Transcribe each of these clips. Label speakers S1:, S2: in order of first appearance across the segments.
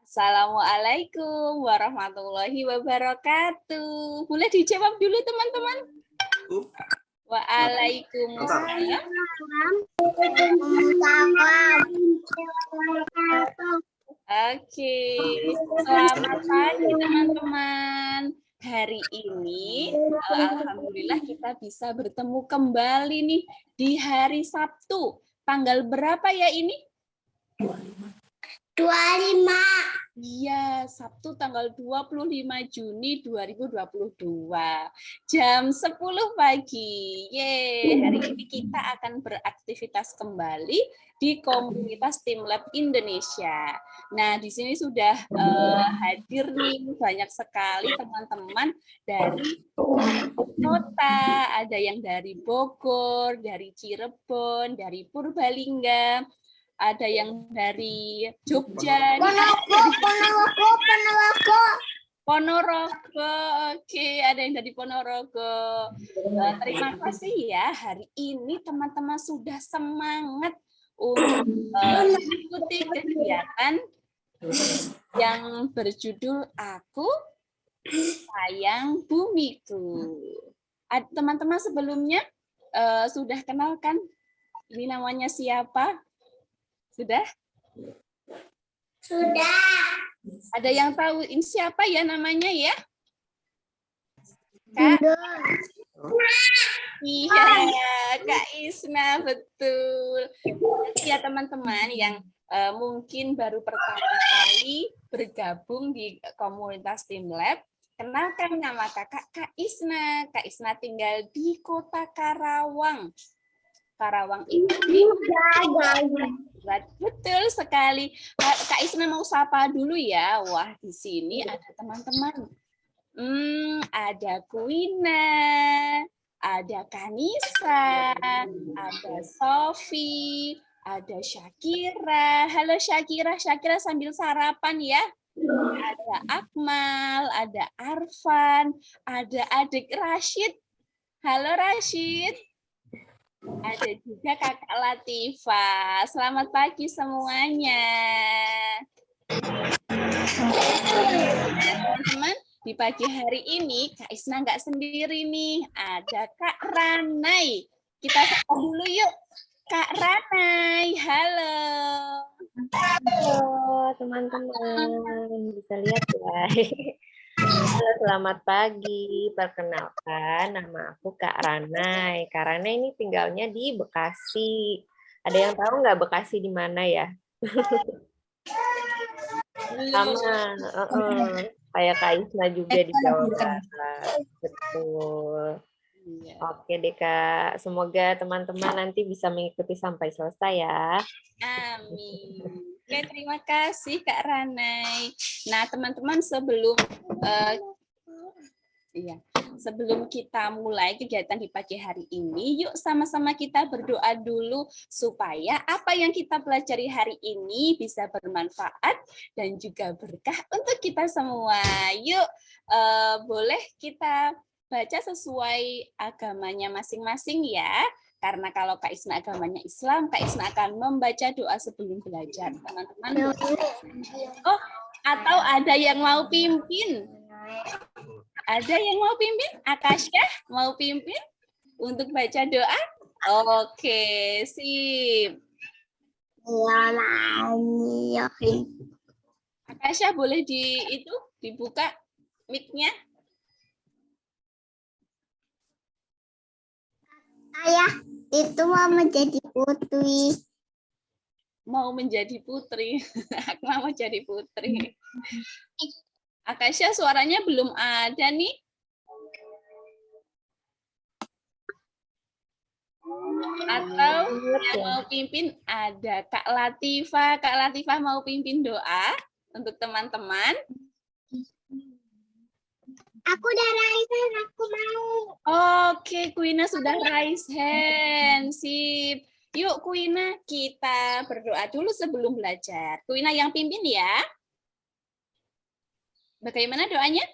S1: Assalamualaikum warahmatullahi wabarakatuh. Boleh dijawab dulu teman-teman. Waalaikumsalam. Oke, selamat pagi teman-teman. Hari ini alhamdulillah kita bisa bertemu kembali nih di hari Sabtu. Tanggal berapa ya ini?
S2: 25.
S1: Iya, Sabtu tanggal 25 Juni 2022. Jam 10 pagi. Yeay, hari ini kita akan beraktivitas kembali di komunitas Tim Lab Indonesia. Nah, di sini sudah hadir nih banyak sekali teman-teman dari kota, ada yang dari Bogor, dari Cirebon, dari Purbalingga, ada yang dari Jogja, Ponorogo, oke, ada yang dari Ponorogo. Terima kasih ya, hari ini teman-teman sudah semangat untuk mengikuti kegiatan yang berjudul Aku Sayang Bumiku. Teman-teman sebelumnya sudah kenal kan? Ini namanya siapa? Sudah?
S2: Sudah.
S1: Ada yang tahu ini siapa ya namanya ya? Kak? Iya, Kak Isna, betul. Ya teman-teman yang mungkin baru pertama kali bergabung di komunitas Tim Lab, kenalkan nama kakak Kak Isna. Kak Isna tinggal di Kota Karawang. Karawang itu betul sekali. Kak Isna mau sapa dulu ya. Wah, di sini ada teman-teman. Ada Kuina, ada Kanisa, ada Sofi, ada Syakira. Halo Syakira, Syakira sambil sarapan ya. Ada Akmal, ada Arfan, ada adik Rashid. Halo Rashid. Ada juga Kakak Latifah. Selamat pagi semuanya. Teman-teman, di pagi hari ini Kak Isna nggak sendiri nih. Ada Kak Ranai. Kita sapa dulu yuk. Kak Ranai, halo.
S3: Halo teman-teman, bisa lihat ya. Halo, selamat pagi. Perkenalkan, nama aku Kak Ranai. Kak Ranai ini tinggalnya di Bekasi. Ada yang tahu nggak Bekasi di mana ya? Sama, kayak Kak Isna juga di Jawa Barat. Betul. Oke deh Kak, semoga teman-teman nanti bisa mengikuti sampai selesai ya.
S1: Amin. Oke, terima kasih Kak Ranai. Nah, teman-teman sebelum kita mulai kegiatan di pagi hari ini, yuk sama-sama kita berdoa dulu supaya apa yang kita pelajari hari ini bisa bermanfaat dan juga berkah untuk kita semua. Yuk, boleh kita baca sesuai agamanya masing-masing ya. Karena kalau Kak Isna agamanya Islam, Kak Isna akan membaca doa sebelum belajar. Teman-teman, oh, atau ada yang mau pimpin? Ada yang mau pimpin? Akasha mau pimpin untuk baca doa? Oke, sip. Akasha boleh dibuka mic-nya?
S2: Ayah, itu mau menjadi putri.
S1: Mau menjadi putri. Mau jadi putri. Akasha suaranya belum ada nih. Atau yang mau pimpin ada Kak Latifah. Kak Latifah mau pimpin doa untuk teman-teman.
S2: Aku udah raise hand, aku mau.
S1: Oke, Kuina sudah raise hand. Sip. Yuk Kuina, kita berdoa dulu sebelum belajar. Kuina yang pimpin ya. Bagaimana doanya?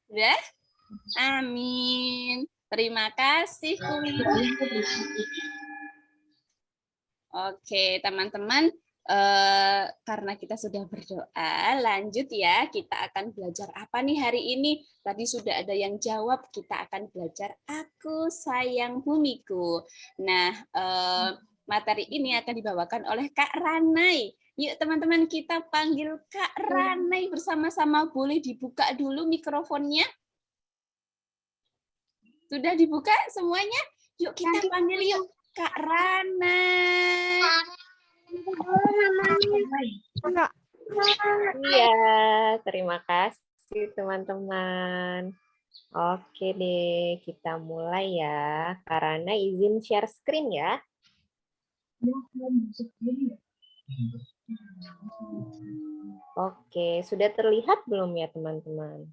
S1: Sudah? Amin. Terima kasih, Kumi. Oke, teman-teman, karena kita sudah berdoa, lanjut ya. Kita akan belajar apa nih hari ini? Tadi sudah ada yang jawab, kita akan belajar Aku Sayang Bumiku. Nah, materi ini akan dibawakan oleh Kak Ranai. Yuk teman-teman, kita panggil Kak Ranai bersama-sama. Boleh dibuka dulu mikrofonnya? Sudah dibuka semuanya? Yuk kita panggil yuk. Kak Rana.
S3: Iya, terima kasih teman-teman. Oke deh, kita mulai ya. Karena izin share screen ya. Oke, sudah terlihat belum ya teman-teman?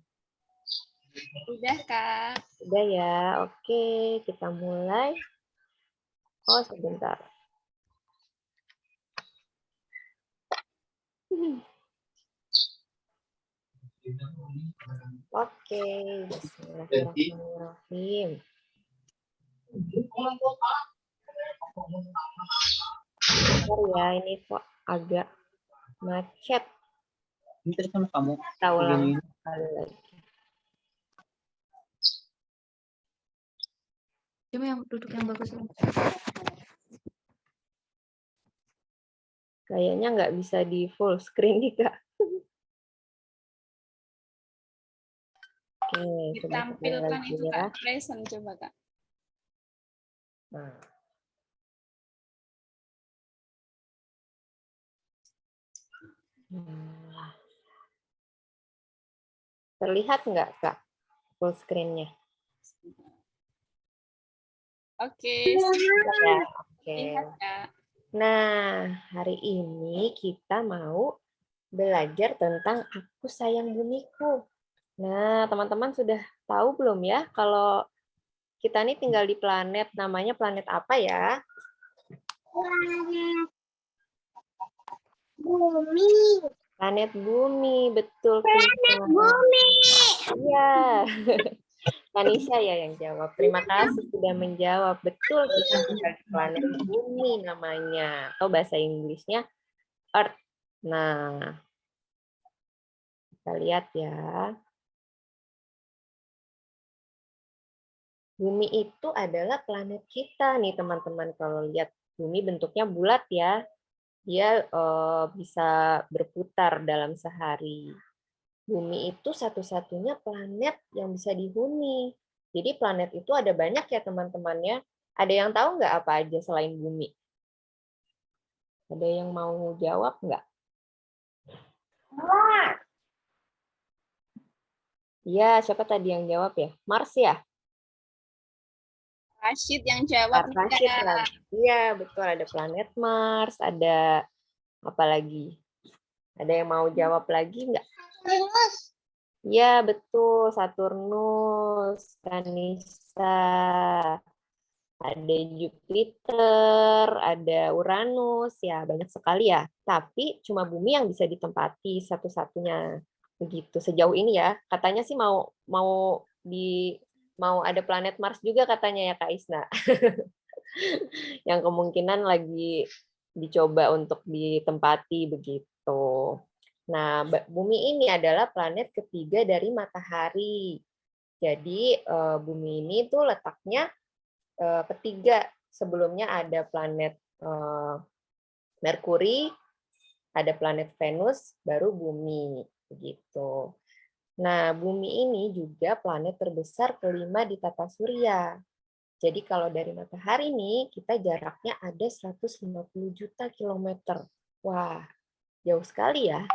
S1: Sudah, Kak.
S3: Sudah ya, oke. Kita mulai. Oh, sebentar. Oke, bismillahirrahmanirrahim. Bentar ya, ini kok agak macet.
S4: Ini tadi sama kamu.
S3: Kita ulang sekali lagi.
S5: Cuma yang duduk yang bagus.
S3: Kayaknya nggak bisa di full screen nih, Kak. Oke, coba sekali
S1: Ditampilkan
S3: lagi
S1: itu,
S3: ya.
S1: Kak. Present, coba, Kak.
S3: Nah. Terlihat nggak, Kak, full screen-nya?
S1: Oke.
S3: Ya, oke.
S1: Lihat, Kak.
S3: Nah, hari ini kita mau belajar tentang Aku Sayang Bumiku. Nah, teman-teman sudah tahu belum ya kalau kita ini tinggal di planet, namanya planet apa ya?
S2: Bumi.
S3: Planet Bumi, betul.
S2: Planet bumi.
S3: Iya. Manisha ya yang jawab. Terima kasih sudah menjawab. Betul, kita tinggal di planet Bumi namanya. Atau bahasa Inggrisnya Earth. Nah, kita lihat ya. Bumi itu adalah planet kita nih teman-teman. Kalau lihat Bumi bentuknya bulat ya. Dia bisa berputar dalam sehari. Bumi itu satu-satunya planet yang bisa dihuni. Jadi planet itu ada banyak ya teman-temannya. Ada yang tahu nggak apa aja selain Bumi? Ada yang mau jawab nggak? Iya, siapa tadi yang jawab ya? Mars ya?
S1: Rashid yang jawab.
S3: Rashid kan? Iya, betul. Ada planet Mars, ada apa lagi? Ada yang mau jawab lagi nggak? Iya, betul. Saturnus, Kanisa, ada Jupiter, ada Uranus, ya banyak sekali ya. Tapi cuma Bumi yang bisa ditempati satu-satunya. Begitu sejauh ini ya. Katanya sih mau ada planet Mars juga katanya ya Kak Isna. Yang kemungkinan lagi dicoba untuk ditempati begitu. Nah, Bumi ini adalah planet ketiga dari Matahari. Jadi Bumi ini tuh letaknya ketiga. Sebelumnya ada planet Merkuri, ada planet Venus, baru Bumi. Begitu. Nah, Bumi ini juga planet terbesar kelima di tata surya. Jadi kalau dari Matahari nih, kita jaraknya ada 150 juta kilometer. Wah, jauh sekali ya.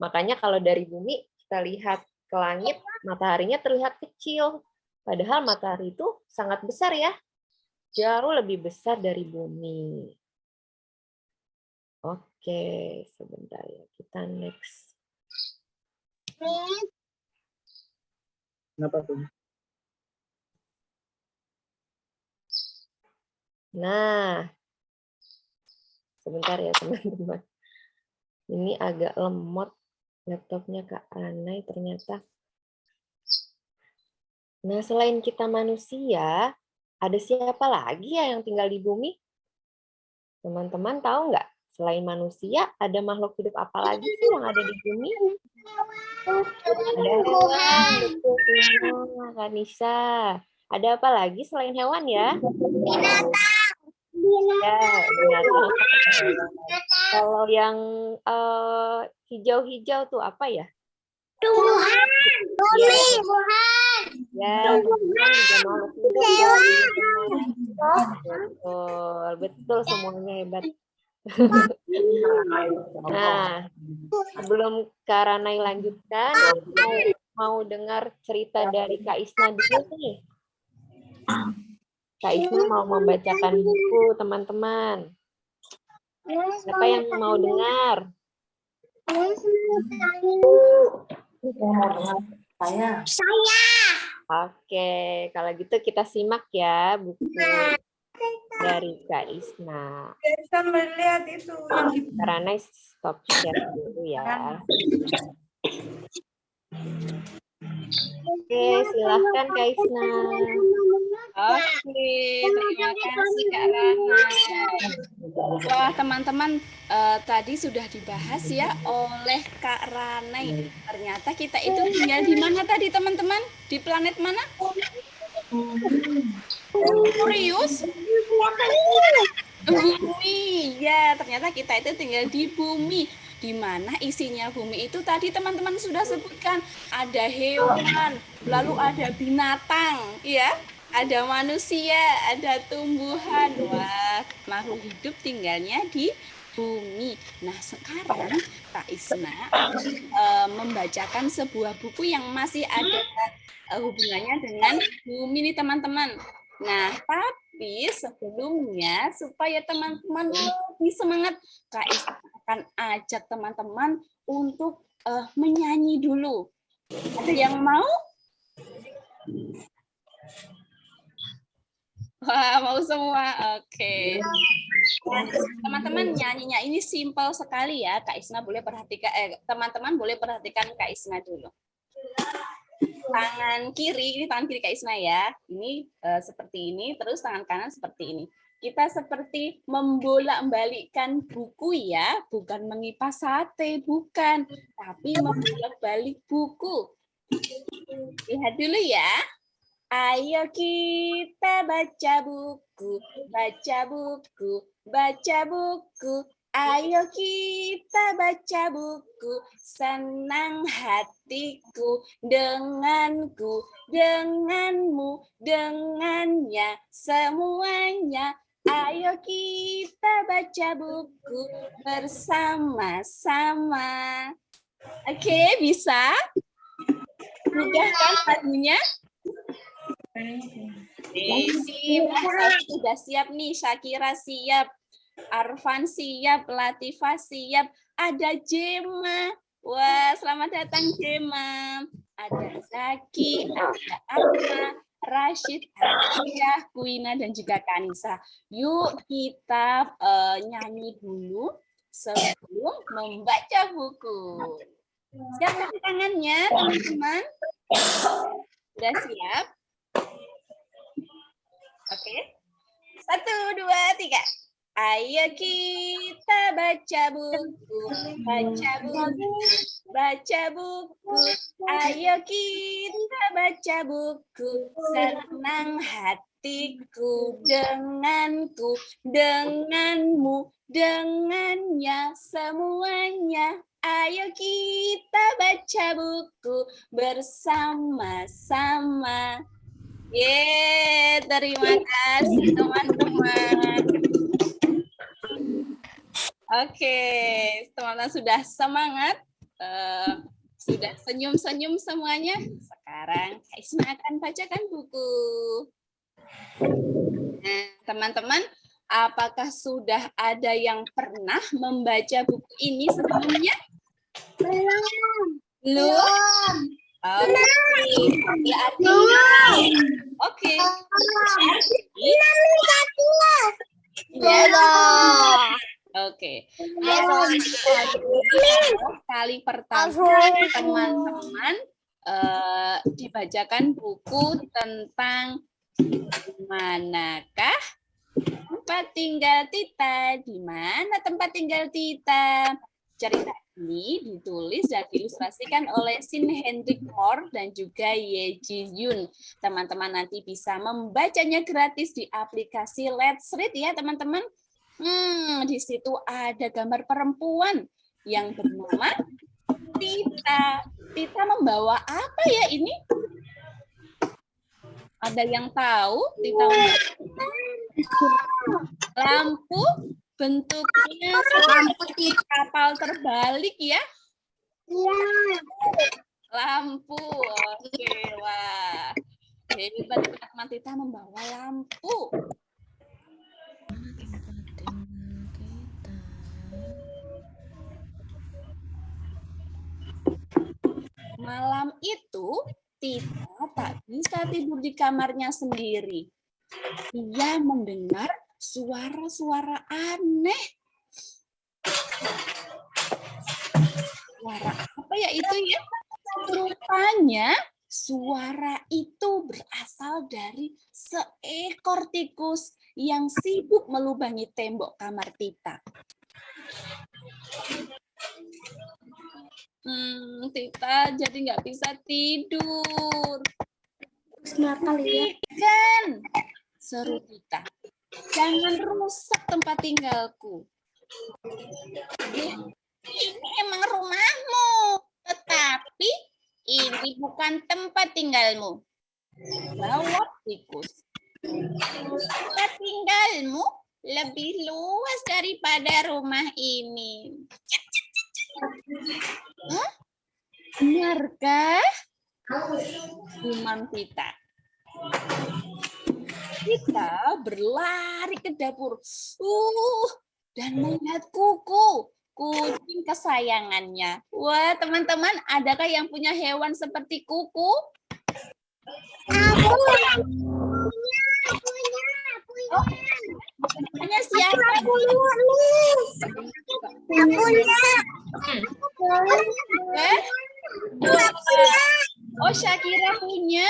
S3: Makanya kalau dari Bumi kita lihat ke langit, mataharinya terlihat kecil. Padahal matahari itu sangat besar ya. Jauh lebih besar dari Bumi. Oke, sebentar ya. Kita next.
S4: Kenapa tuh?
S3: Nah, sebentar ya teman-teman. Ini agak lemot laptopnya Kak Ranai ternyata. Nah, selain kita manusia, ada siapa lagi ya yang tinggal di bumi? Teman-teman tahu nggak? Selain manusia, ada makhluk hidup apa lagi sih yang ada di bumi? Ada hewan, betul semua, Kak Nisa. Ada apa lagi selain hewan ya? Ya, binatang. Kalau yang hijau-hijau tuh apa ya?
S2: Tuhan.
S3: Ya,
S2: Tuhan.
S3: ya, tumbuhan juga makhluk hidup ya. Betul, betul semuanya hebat. Nah, sebelum Kak Ranai lanjutkan, mau dengar cerita dari Kak Isna dulu nih. Kak Isna mau membacakan buku, teman-teman. Siapa yang mau dengar?
S2: Saya.
S3: Oke, kalau gitu kita simak ya buku dari Kak Isna.
S6: Bisa melihat itu yang
S3: Kak Ranai stop share dulu ya. Oke, silahkan Kak Isna.
S1: Oke, terima kasih Kak Rana. Wah, teman-teman, tadi sudah dibahas ya oleh Kak Ranai. Ternyata kita itu tinggal di mana tadi, teman-teman? Di planet mana? Serius? Bumi. Ya, ternyata kita itu tinggal di bumi. Di mana isinya bumi itu tadi teman-teman sudah sebutkan. Ada hewan, lalu ada binatang, ya. Ada manusia, ada tumbuhan. Wah, makhluk hidup tinggalnya di bumi. Nah, sekarang Kak Isna membacakan sebuah buku yang masih ada hubungannya dengan bumi nih teman-teman. Nah, tapi sebelumnya supaya teman-teman lebih semangat, Kak Isna akan ajak teman-teman untuk menyanyi dulu. Ada yang mau? Wah, mau semua. Oke. Teman-teman, nyanyinya ini simpel sekali ya. Kak Isna boleh perhatikan, teman-teman boleh perhatikan Kak Isna dulu. Tangan kiri, ini tangan kiri Kak Isna ya. Ini seperti ini, terus tangan kanan seperti ini. Kita seperti membolak-balikkan buku ya, bukan mengipas sate, bukan. Tapi membolak-balik buku. Lihat dulu ya. Ayo kita baca buku, baca buku, baca buku. Ayo kita baca buku, senang hatiku denganku, denganmu, dengannya, semuanya. Ayo kita baca buku bersama-sama. Oke, bisa? Mudah kan lagunya? Sudah siap nih, Syakira siap, Arfan siap, Latifah siap, ada Jema. Wah, selamat datang Jema. Ada Zaki, ada Ahmad, Rashid, Adia, Kuina, dan juga Kanisa. Yuk kita nyanyi dulu sebelum membaca buku. Siap tepuk tangannya, teman-teman? Sudah siap? Oke. 1, 2, 3. Ayo kita baca buku, baca buku, baca buku. Ayo kita baca buku, senang hatiku denganku, denganmu, dengannya, semuanya. Ayo kita baca buku bersama-sama. Terima kasih teman-teman. Oke, teman-teman sudah semangat, sudah senyum-senyum semuanya. Sekarang Kak Isna akan bacakan buku. Nah, teman-teman, apakah sudah ada yang pernah membaca buku ini sebelumnya? Belum. Oke. Oke. Kali pertama teman-teman dibacakan buku tentang manakah tempat tinggal Tita. Di mana tempat tinggal Tita? Cerita ini ditulis dan diilustrasikan oleh Shin Hendrik Moore dan juga Ye Ji Yun. Teman-teman nanti bisa membacanya gratis di aplikasi Let's Read ya teman-teman. Di situ ada gambar perempuan yang bernama Tita. Tita membawa apa ya ini? Ada yang tahu? Tita membawa lampu, bentuknya seperti kapal terbalik ya?
S2: Iya.
S1: Lampu. Oke, wah. Hebat teman-teman, Tita membawa lampu. Malam itu, Tita tak bisa tidur di kamarnya sendiri. Ia mendengar suara-suara aneh. Suara apa ya itu ya? Rupanya suara itu berasal dari seekor tikus yang sibuk melubangi tembok kamar Tita. Tita jadi nggak bisa tidur.
S2: Kenapa lihat?
S1: Kan, seru Tita. Jangan rusak tempat tinggalku. Ini emang rumahmu, tetapi ini bukan tempat tinggalmu. Jawab tikus. Tempat tinggalmu lebih luas daripada rumah ini. Hah? Benarkah? Gumam Tita. Tita berlari ke dapur. Dan melihat Kuku, kucing kesayangannya. Wah, teman-teman, adakah yang punya hewan seperti Kuku? Punya siapa? Oh, Shakira punya.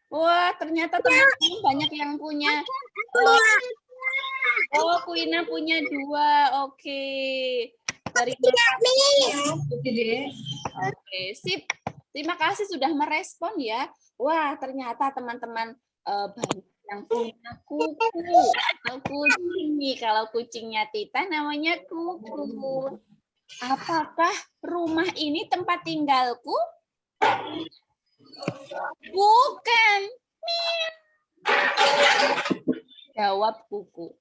S1: Wah, ternyata teman-teman banyak yang punya. Oh, Kuina punya 2. Oke. Oke, sip. Terima kasih sudah merespon ya. Wah, ternyata teman-teman banyak yang punya Kuku atau kucing nih. Kalau kucingnya Tita namanya Kuku. Apakah rumah ini tempat tinggalku? Bukan. Jawab Kuku.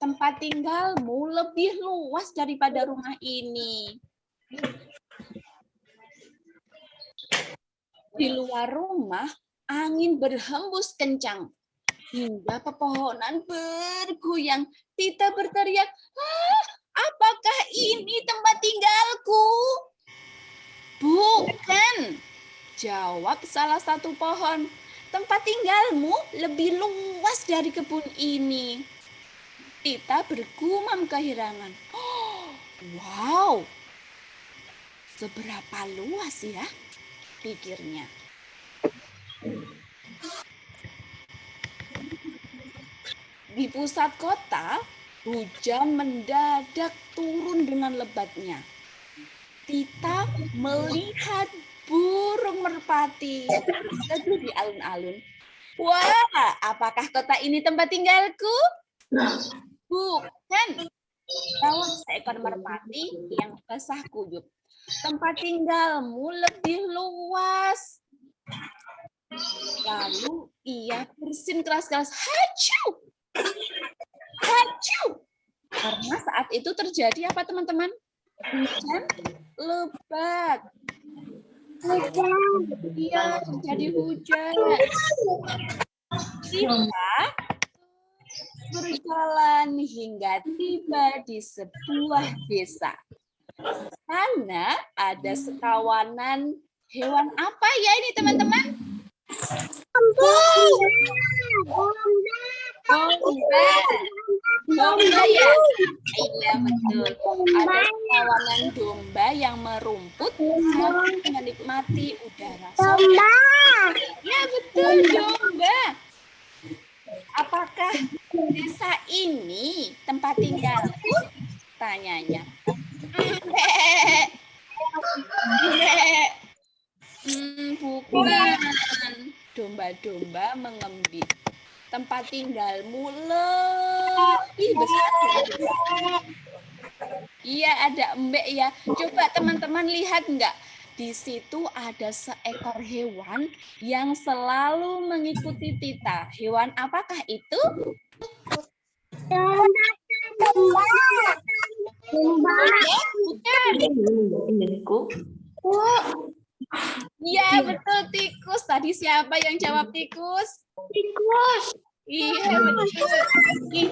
S1: Tempat tinggalmu lebih luas daripada rumah ini. Di luar rumah, angin berhembus kencang. Hingga pepohonan bergoyang. Tita berteriak, apakah ini tempat tinggalku? Bukan. Jawab salah satu pohon. Tempat tinggalmu lebih luas dari kebun ini. Tita bergumam keherangan. Wow, seberapa luas ya? Pikirnya. Di pusat kota, hujan mendadak turun dengan lebatnya. Tita melihat burung merpati teduh di alun-alun. Wah, apakah kota ini tempat tinggalku? Bukan. Jawab seekor merpati yang basah kuyup. Tempat tinggalmu lebih luas. Lalu ia bersin keras-keras. Hacu! Hacu! Karena saat itu terjadi apa teman-teman? Hujan lebat. Iya, terjadi hujan. Tita berjalan hingga tiba di sebuah desa. Sana ada sekawanan hewan apa ya ini teman-teman? Domba. Domba ya? Iya betul. Ada kawanan domba yang merumput sambil menikmati udara sore. Ya betul, domba. Apakah desa ini tempat tinggalku? Tanyanya. Enggak. Enggak. Bukan. Domba-domba mengembik. Tempat tinggalmu lebih besar. Iya, ada embek ya. Coba teman-teman lihat enggak? Di situ ada seekor hewan yang selalu mengikuti Tita. Hewan apakah itu? Bukan. Iya, betul tikus. Tadi siapa yang jawab tikus?
S2: Tikus.
S1: Iya, betul. Nih,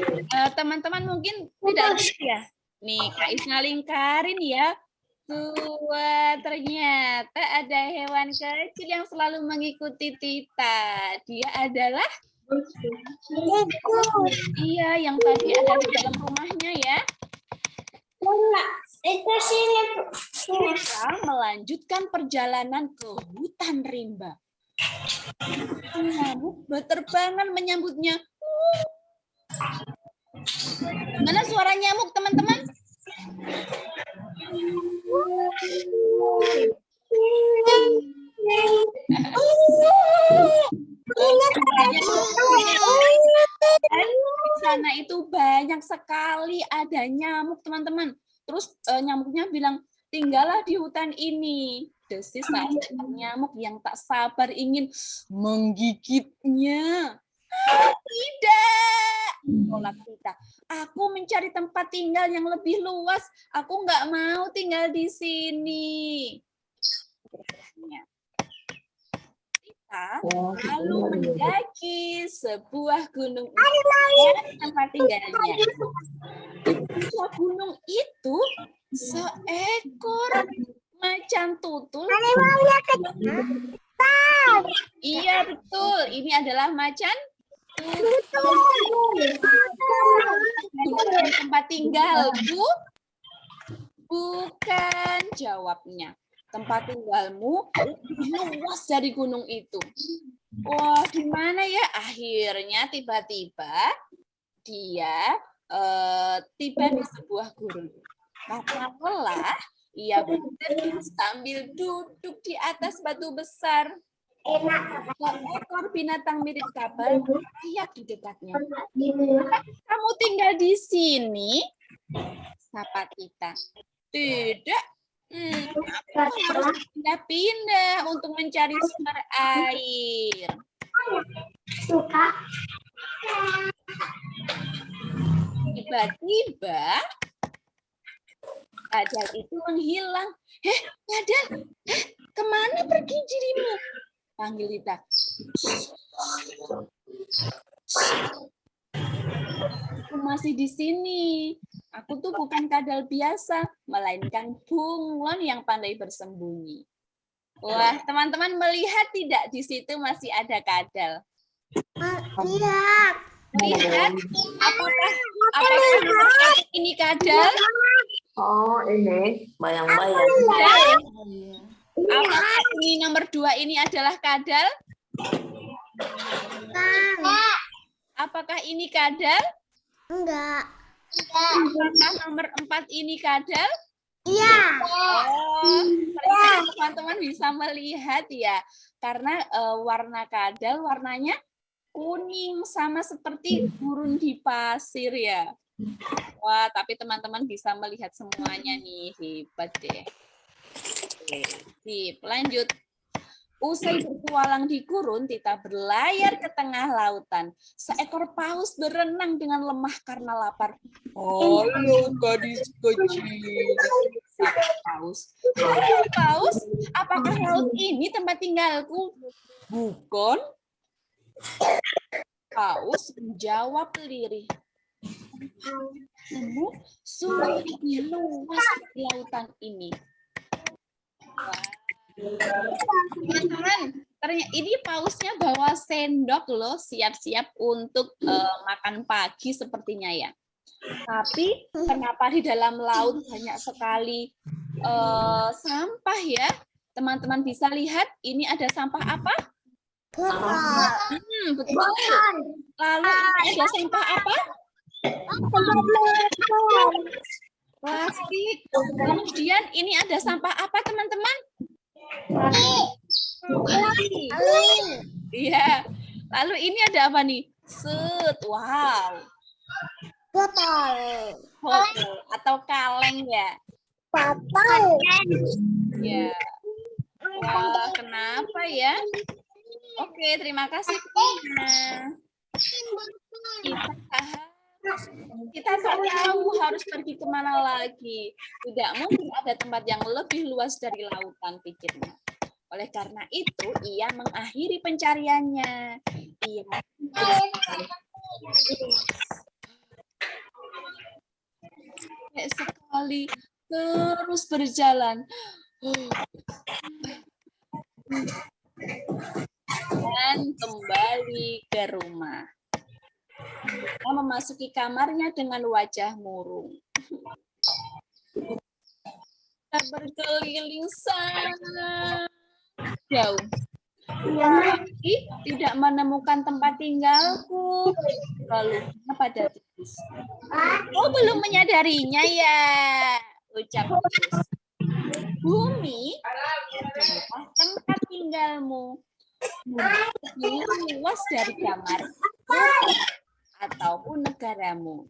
S1: teman-teman mungkin tidak lihat ya. Nih, Kak Isna lingkarin ya. Wah, ternyata ada hewan kecil yang selalu mengikuti Tita. Dia adalah iya, yang tadi ada di dalam rumahnya ya.
S2: Itu sini.
S1: Kita melanjutkan perjalanan ke hutan rimba. Nyamuk berterbangan menyambutnya. Mana suara nyamuk, teman-teman? Di sana itu banyak sekali ada nyamuk, teman-teman. Terus nyamuknya bilang, tinggallah di hutan ini. Desis saat nyamuk yang tak sabar ingin menggigitnya. Tidak, tolak Tita. Aku mencari tempat tinggal yang lebih luas. Aku nggak mau tinggal di sini. Tita lalu mendaki sebuah gunung tempat tinggalnya. Di puncak gunung itu seekor macan tutul. Iya betul, ini adalah macan tutul. Bukan tempat tinggalku? Bukan, jawabnya. Tempat tinggalmu lebih luas dari gunung itu. Wah, gimana ya? Akhirnya tiba-tiba dia tiba di sebuah gurun. Karena lelah, ia berteduh sambil duduk di atas batu besar. Seekor binatang mirip kabel berteriak di dekatnya. Kamu tinggal di sini? Sapa Tita. Tidak. Aku harus pindah-pindah untuk mencari sumber air.
S2: Suka.
S1: Tiba-tiba kadal itu menghilang. Kadal, kemana pergi dirimu? Panggil Tita. Aku masih di sini. Aku tuh bukan kadal biasa, melainkan bunglon yang pandai bersembunyi. Wah, teman-teman melihat tidak di situ masih ada kadal?
S2: Lihat.
S1: Lihat, apakah ini kadal?
S7: Oh, ini bayang-bayang.
S1: Apakah ini nomor 2 ini adalah kadal? Apakah ini kadal?
S2: Enggak.
S1: Apakah nomor 4 ini kadal?
S2: Iya.
S1: Oh, ternyata teman-teman bisa melihat ya. Karena warna kadal warnanya kuning sama seperti gurun di pasir ya. Wah, tapi teman-teman bisa melihat semuanya nih, hebat deh. Oke, sip, lanjut. Usai bertualang di gurun, Tita berlayar ke tengah lautan. Seekor paus berenang dengan lemah karena lapar. Halo gadis kecil, sapa paus. Halo paus, apakah laut ini tempat tinggalku? Bukan. Paus menjawab lirih. Sungguh luas di lautan ini. Teman-teman, ternyata ini pausnya bawa sendok loh, siap-siap untuk makan pagi sepertinya ya. Tapi kenapa di dalam laut banyak sekali sampah ya? Teman-teman bisa lihat ini ada sampah apa?
S2: Botol.
S1: Betul. Lalu ini ada sampah apa? Plastik. Kemudian ini ada sampah apa teman-teman? Iya. Lalu ini ada apa nih? Wow.
S2: Botol.
S1: Botol atau kaleng ya?
S2: Botol.
S1: Ya. Wah, kenapa ya? Oke, terima kasih. Tina. Kita tak tahu harus pergi kemana lagi. Tidak mungkin ada tempat yang lebih luas dari lautan, pikirnya. Oleh karena itu, ia mengakhiri pencariannya. Ia sekali terus berjalan dan kembali ke rumah. Dia memasuki kamarnya dengan wajah murung. Dia berkeliling sana jauh. Tapi tidak menemukan tempat tinggalku. Lalu pada tikus. Oh, belum menyadarinya ya, ucap tikus. Bumi adalah tempat tinggalmu. Bumi luas dari kamar ataupun negaramu.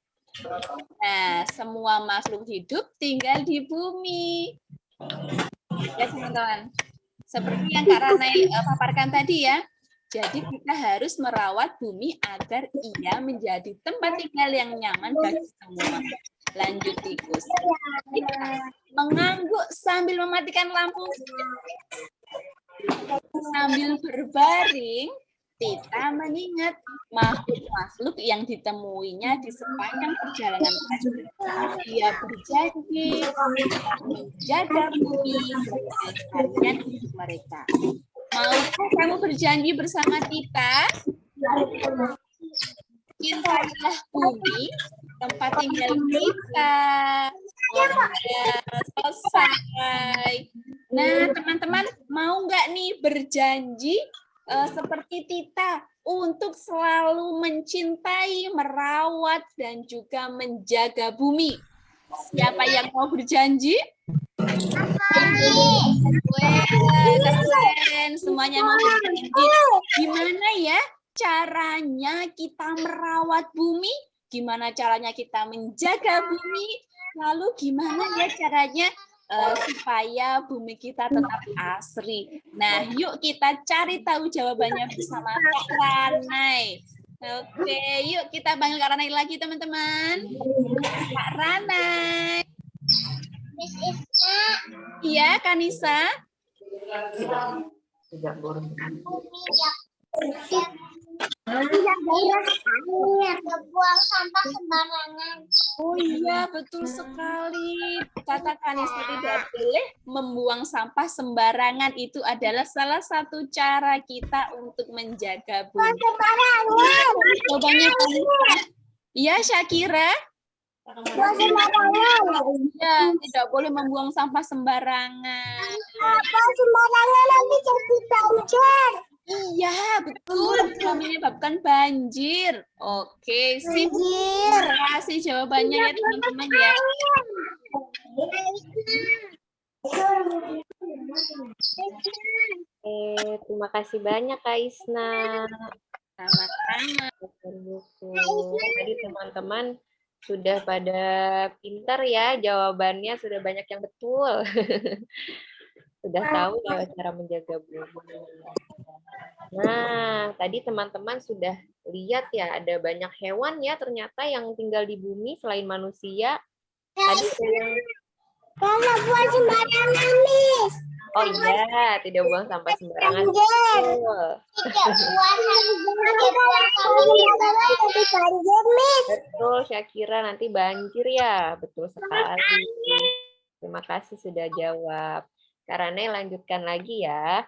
S1: Nah, semua makhluk hidup tinggal di bumi. Ya, teman-teman. Seperti yang Kak Ranai paparkan tadi ya. Jadi kita harus merawat bumi agar ia menjadi tempat tinggal yang nyaman bagi semua. Lanjut tikus. Mengangguk sambil mematikan lampu. Sambil berbaring, Tita mengingat makhluk-makhluk yang ditemuinya di sepanjang perjalanan tadi. Dia berjanji menjaga bumi kelestarian hidup mereka. Maukah kamu berjanji bersama Tita? Cintailah bumi, tempat tinggal kita. Selesai. Nah, teman-teman mau nggak nih berjanji seperti Tita untuk selalu mencintai, merawat, dan juga menjaga bumi? Siapa yang mau berjanji? Keren, semuanya mau berjanji. Gimana ya caranya kita merawat bumi? Gimana caranya kita menjaga bumi? Lalu gimana ya caranya supaya bumi kita tetap asri? Nah, yuk kita cari tahu jawabannya bersama Kak Ranai. Oke, yuk kita panggil Kak Ranai lagi, teman-teman. Kak Ranai. Iya, Kanisa.
S7: Tidak boleh.
S2: Tidak boleh buang sampah sembarangan.
S1: Oh iya, betul sekali. Kata Kanisa tidak boleh membuang sampah sembarangan. Itu adalah salah satu cara kita untuk menjaga bumi.
S2: Sembarangan.
S1: Jawabannya Kanisa. Iya, Syakira.
S2: Buang sembarangan.
S1: Ya, tidak boleh membuang sampah sembarangan.
S2: Apa sembarangan nanti jadi banjir.
S1: Iya, betul. Bisa menyebabkan banjir. Oke, sip.
S2: Banjir.
S1: Terima kasih jawabannya ya, teman-teman ya.
S3: Terima kasih banyak Kak Isna.
S1: Sama-sama.
S3: Tadi teman-teman sudah pada pintar ya, jawabannya sudah banyak yang betul. Sudah tahu ya cara menjaga bumi. Nah, tadi teman-teman sudah lihat ya, ada banyak hewan ya ternyata yang tinggal di bumi selain manusia. Tadi ada yang...
S2: Kalau buang sembarangan, Miss.
S3: Oh iya, tidak buang sampah sembarangan.
S2: Banjir.
S3: Betul.
S2: Tidak buang sembarangan jadi banjir, Miss.
S3: Betul, Syakira, nanti banjir ya. Betul sekali. Terima kasih sudah jawab. Karena lanjutkan lagi ya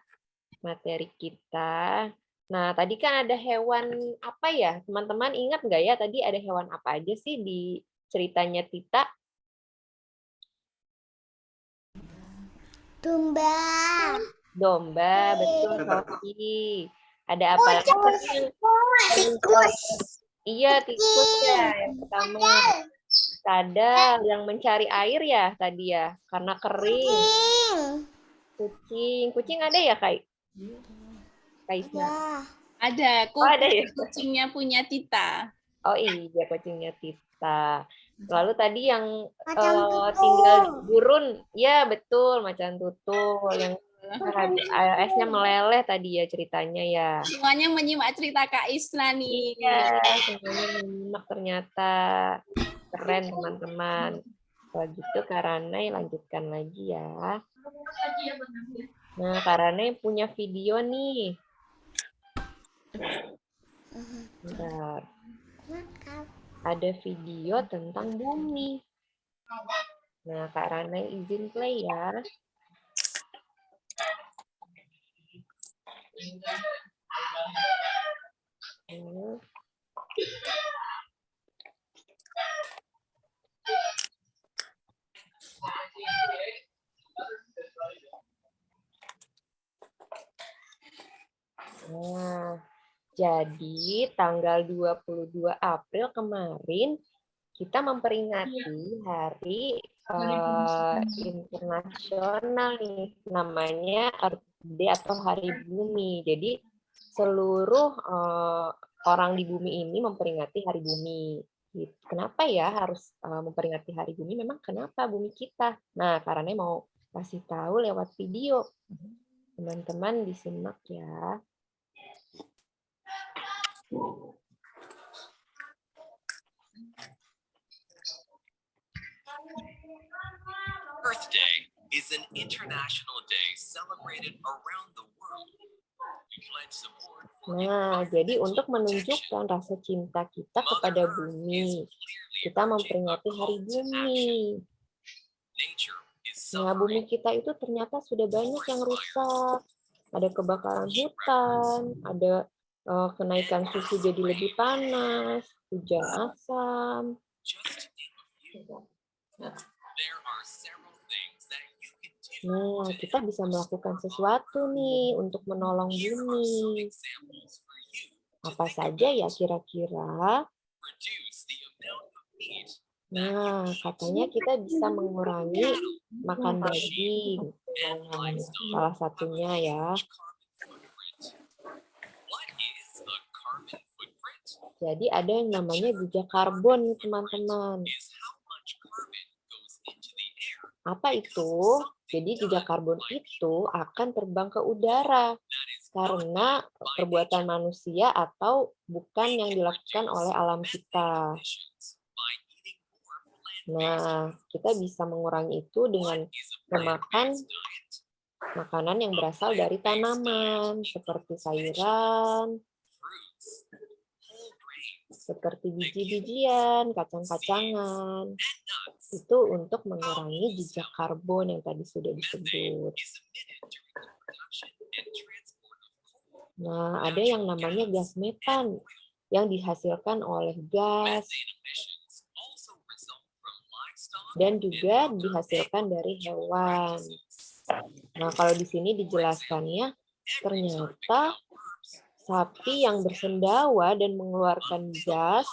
S3: materi kita. Nah, tadi kan ada hewan apa ya? Teman-teman ingat nggak ya tadi ada hewan apa aja sih di ceritanya Tita?
S2: Domba.
S3: Domba, betul Sofi. Ada apa lagi yang
S2: Tikus.
S3: iya, tikus ya yang pertama. Kadal yang mencari air ya tadi ya, karena kering.
S2: Kucing.
S3: Kucing ada ya, Kak? Kaisna.
S2: Ya.
S1: Ada,
S3: Oh, ada ya?
S1: kucingnya punya Tita.
S3: Oh iya, kucingnya Tita. Lalu tadi yang
S2: Macan tutul.
S3: tinggal di gurun, ya betul, macan tutul yang esnya meleleh tadi ya ceritanya ya.
S1: Semuanya menyimak cerita Kak Isna nih.
S3: Iya, semuanya menyimak ternyata. Keren teman-teman. Kalau gitu Kak Ranai lanjutkan lagi ya. Nah, Kak Ranai punya video nih. Bentar. Ada video tentang bumi. Nah, Kak Ranai izin play ya. Nah, jadi tanggal 22 April kemarin kita memperingati hari internasional nih, namanya Earth Day atau Hari Bumi. Jadi seluruh orang di bumi ini memperingati Hari Bumi. Kenapa ya harus memperingati Hari Bumi? Memang kenapa bumi kita? Nah, karena mau kasih tahu lewat video. Teman-teman disimak ya.
S8: Earth Day is an international day celebrated around the world. We pledge support for
S3: Nah, jadi untuk menunjukkan rasa cinta kita kepada bumi, kita memperingati Hari Bumi.
S8: nature is
S3: Nah, bumi kita itu ternyata sudah banyak yang rusak. Ada kebakaran hutan, ada kenaikan suhu jadi lebih panas, hujan asam.
S8: just to name a few. There are several things that you can do
S3: Nah, kita bisa melakukan sesuatu nih untuk menolong bumi.
S8: examples for you
S3: Apa saja ya kira-kira?
S8: reduce the amount of meat
S3: Nah, katanya kita bisa mengurangi makan daging.
S8: and livestock.
S3: Salah satunya ya.
S8: Footprint. What is a carbon footprint?
S3: Jadi ada yang namanya jejak karbon nih teman-teman.
S8: Is how much carbon goes into the air.
S3: Apa itu? Jadi jejak karbon itu akan terbang ke udara karena perbuatan manusia atau bukan yang dilakukan oleh alam kita.
S8: Emissions by eating more plant-based.
S3: Nah, kita bisa mengurangi itu dengan memakan
S8: diet.
S3: makanan yang berasal dari tanaman seperti sayuran,
S8: Fruits, whole grains,
S3: seperti biji-bijian, kacang-kacangan. Itu untuk mengurangi jejak karbon yang tadi sudah disebut.
S8: is emitted during the production and transport of coal.
S3: Nah, ada yang namanya gas metan yang dihasilkan oleh gas
S8: Methane emissions also result from livestock
S3: dan juga dihasilkan dari hewan. Nah, kalau di sini dijelaskannya, ternyata sapi yang bersendawa dan mengeluarkan gas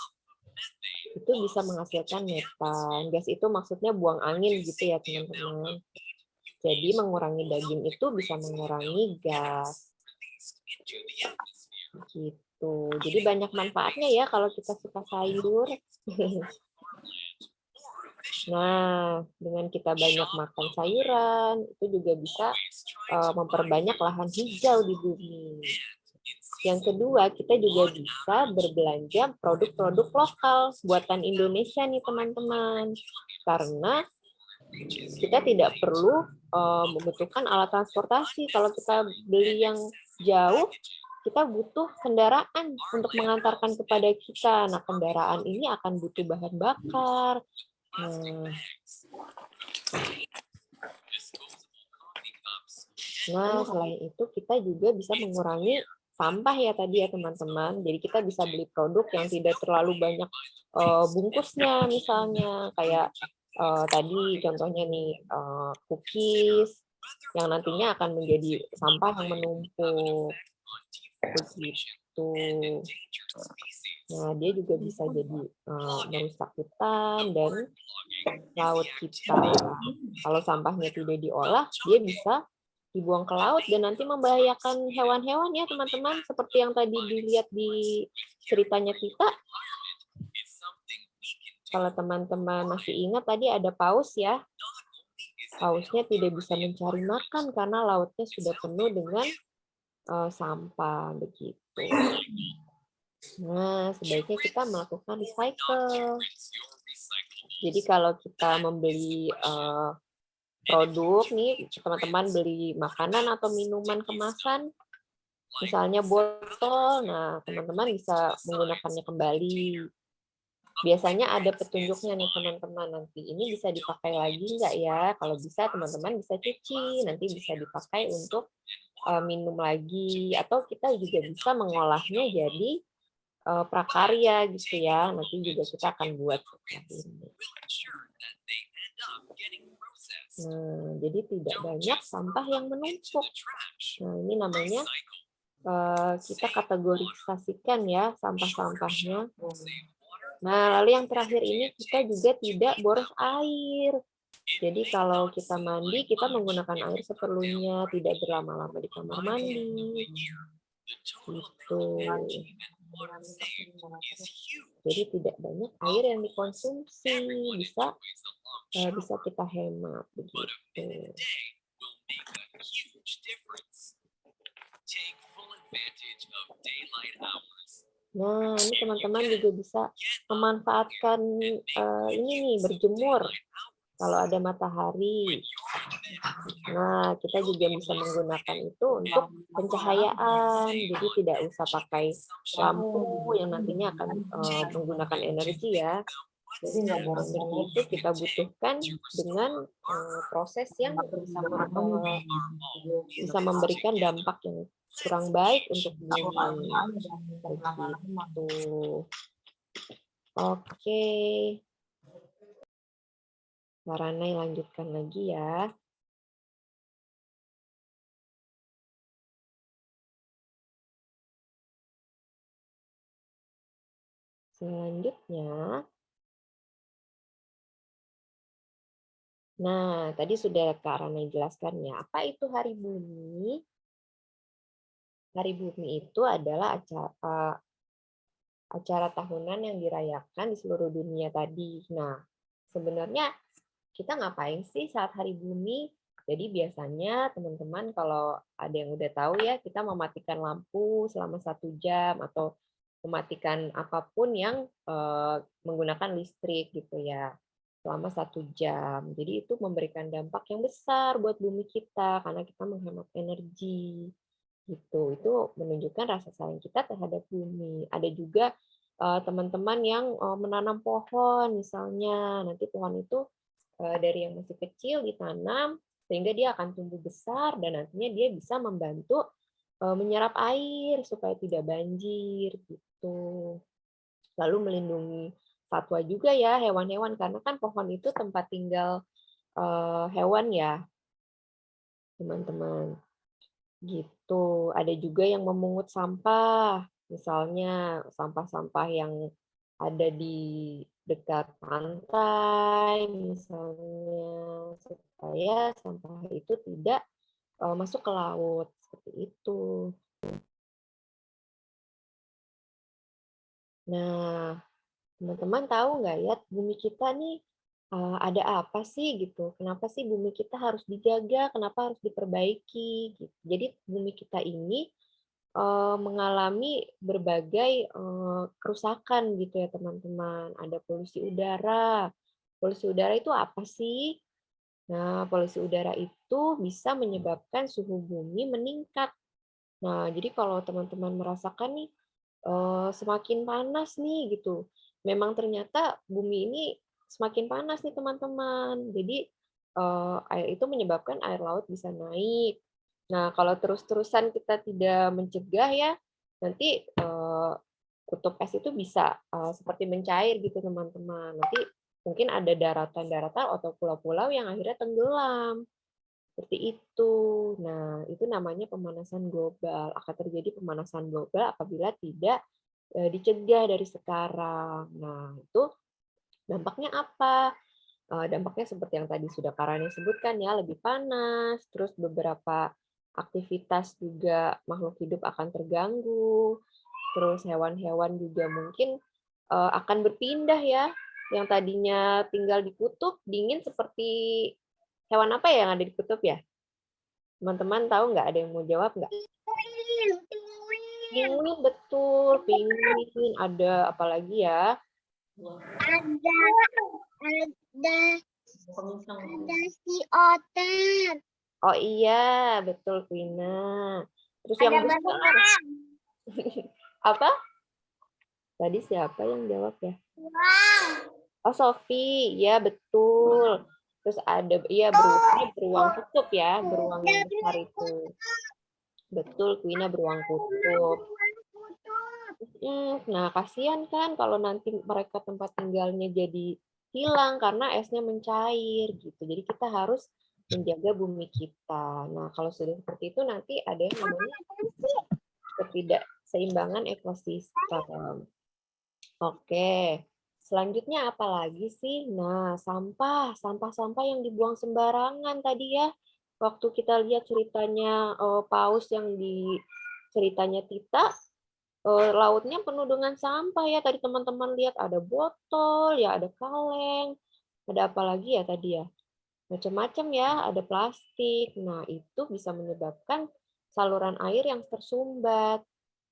S3: itu bisa menghasilkan metan. Gas itu maksudnya buang angin gitu ya, teman-teman. Jadi mengurangi daging itu bisa mengurangi gas.
S8: into the atmosphere.
S3: Gitu. Jadi banyak manfaatnya ya kalau kita suka sayur. Nah, dengan kita banyak makan sayuran, itu juga bisa memperbanyak lahan hijau di bumi. Yang kedua, kita juga bisa berbelanja produk-produk lokal buatan Indonesia nih teman-teman. Karena kita tidak perlu membutuhkan alat transportasi. Kalau kita beli yang jauh, kita butuh kendaraan untuk mengantarkan kepada kita. Nah, kendaraan ini akan butuh bahan bakar. Nah, selain itu kita juga bisa mengurangi sampah ya tadi ya teman-teman. Jadi kita bisa beli produk yang tidak terlalu banyak bungkusnya misalnya kayak tadi contohnya nih cookies yang nantinya akan menjadi sampah yang menumpuk begitu. Nah, dia juga bisa jadi merusak hutan dan laut kita. Kalau sampahnya tidak diolah, dia bisa dibuang ke laut dan nanti membahayakan hewan-hewan ya teman-teman. Seperti yang tadi dilihat di ceritanya kita. Kalau teman-teman masih ingat tadi ada paus ya. Pausnya tidak bisa mencari makan karena lautnya sudah penuh dengan sampah begitu. Nah, sebaiknya kita melakukan recycle. Jadi kalau kita membeli produk nih, teman-teman beli makanan atau minuman kemasan, misalnya botol, nah teman-teman bisa menggunakannya kembali. Biasanya ada petunjuknya nih teman-teman, nanti ini bisa dipakai lagi nggak ya? Kalau bisa teman-teman bisa cuci, nanti bisa dipakai untuk minum lagi, atau kita juga bisa mengolahnya jadi prakarya gitu ya. Nanti juga kita akan buat seperti ini. Nah, jadi tidak banyak sampah yang menumpuk. Nah, ini namanya kita kategorisasikan ya sampah-sampahnya. Nah, lalu yang terakhir ini kita juga tidak boros air. Jadi kalau kita mandi, kita menggunakan air seperlunya, tidak berlama-lama di kamar mandi. Gitu. Jadi tidak banyak air yang dikonsumsi, bisa kita hemat begitu. Nah, ini teman-teman juga bisa memanfaatkan ini nih berjemur kalau ada matahari. Nah, kita juga bisa menggunakan itu untuk pencahayaan. Jadi tidak usah pakai lampu yang nantinya akan menggunakan energi ya. Jadi energi itu kita butuhkan dengan proses yang bisa memberikan dampak yang kurang baik untuk bumi. Begitu. Oke. Saranai lanjutkan lagi ya. Selanjutnya, nah tadi sudah Kak Rana jelaskan ya, apa itu Hari Bumi? Hari Bumi itu adalah acara tahunan yang dirayakan di seluruh dunia tadi. Nah, sebenarnya kita ngapain sih saat Hari Bumi? Jadi biasanya teman-teman kalau ada yang udah tahu ya, kita mematikan lampu selama 1 jam atau mematikan apapun yang menggunakan listrik gitu ya selama 1 jam. Jadi itu memberikan dampak yang besar buat bumi kita karena kita menghemat energi gitu. Itu menunjukkan rasa sayang kita terhadap bumi. Ada juga teman-teman yang menanam pohon misalnya. Nanti pohon itu dari yang masih kecil ditanam sehingga dia akan tumbuh besar dan nantinya dia bisa membantu menyerap air supaya tidak banjir gitu. Lalu melindungi satwa juga ya, hewan-hewan karena kan pohon itu tempat tinggal hewan ya, teman-teman. Gitu. Ada juga yang memungut sampah, misalnya sampah-sampah yang ada di dekat pantai, misalnya supaya sampah itu tidak masuk ke laut seperti itu. Nah, teman-teman tahu nggak ya bumi kita nih ada apa sih gitu? Kenapa sih bumi kita harus dijaga? Kenapa harus diperbaiki? Gitu. Jadi bumi kita ini mengalami berbagai kerusakan gitu ya teman-teman. Ada polusi udara. Polusi udara itu apa sih? Nah, polusi udara itu bisa menyebabkan suhu bumi meningkat. Nah, jadi kalau teman-teman merasakan nih semakin panas nih gitu. Memang ternyata bumi ini semakin panas nih teman-teman. Jadi air itu menyebabkan air laut bisa naik. Nah, kalau terus-terusan kita tidak mencegah ya, nanti kutub es itu bisa seperti mencair gitu teman-teman. Nanti mungkin ada daratan-daratan atau pulau-pulau yang akhirnya tenggelam. Seperti itu. Nah, itu namanya pemanasan global. Akan terjadi pemanasan global apabila tidak dicegah dari sekarang. Nah, itu dampaknya apa? Dampaknya seperti yang tadi sudah Karani sebutkan ya, lebih panas, terus beberapa aktivitas juga makhluk hidup akan terganggu, terus hewan-hewan juga mungkin akan berpindah ya, yang tadinya tinggal di kutub dingin seperti hewan apa ya yang ada di kutub ya? Teman-teman tahu nggak? Ada yang mau jawab nggak? Penguin, betul. Penguin. Ada apa lagi ya?
S2: Ada si otter.
S3: Oh iya, betul Quina. Terus yang besar. Apa? Tadi siapa yang jawab ya? Oh, Sofi. Ya, betul. Terus ada, iya beruang kutub ya, beruang yang besar itu. Betul, Quina beruang kutub. Nah, kasihan kan kalau nanti mereka tempat tinggalnya jadi hilang karena esnya mencair gitu. Jadi kita harus menjaga bumi kita. Nah, kalau sudah seperti itu nanti ada yang namanya ketidakseimbangan ekosistem. Oke. Selanjutnya apa lagi sih? Nah, sampah yang dibuang sembarangan tadi ya. Waktu kita lihat ceritanya paus yang di ceritanya Tita, lautnya penuh dengan sampah ya. Tadi teman-teman lihat ada botol, ya ada kaleng, ada apa lagi ya tadi ya? Macam-macam ya, ada plastik. Nah, itu bisa menyebabkan saluran air yang tersumbat.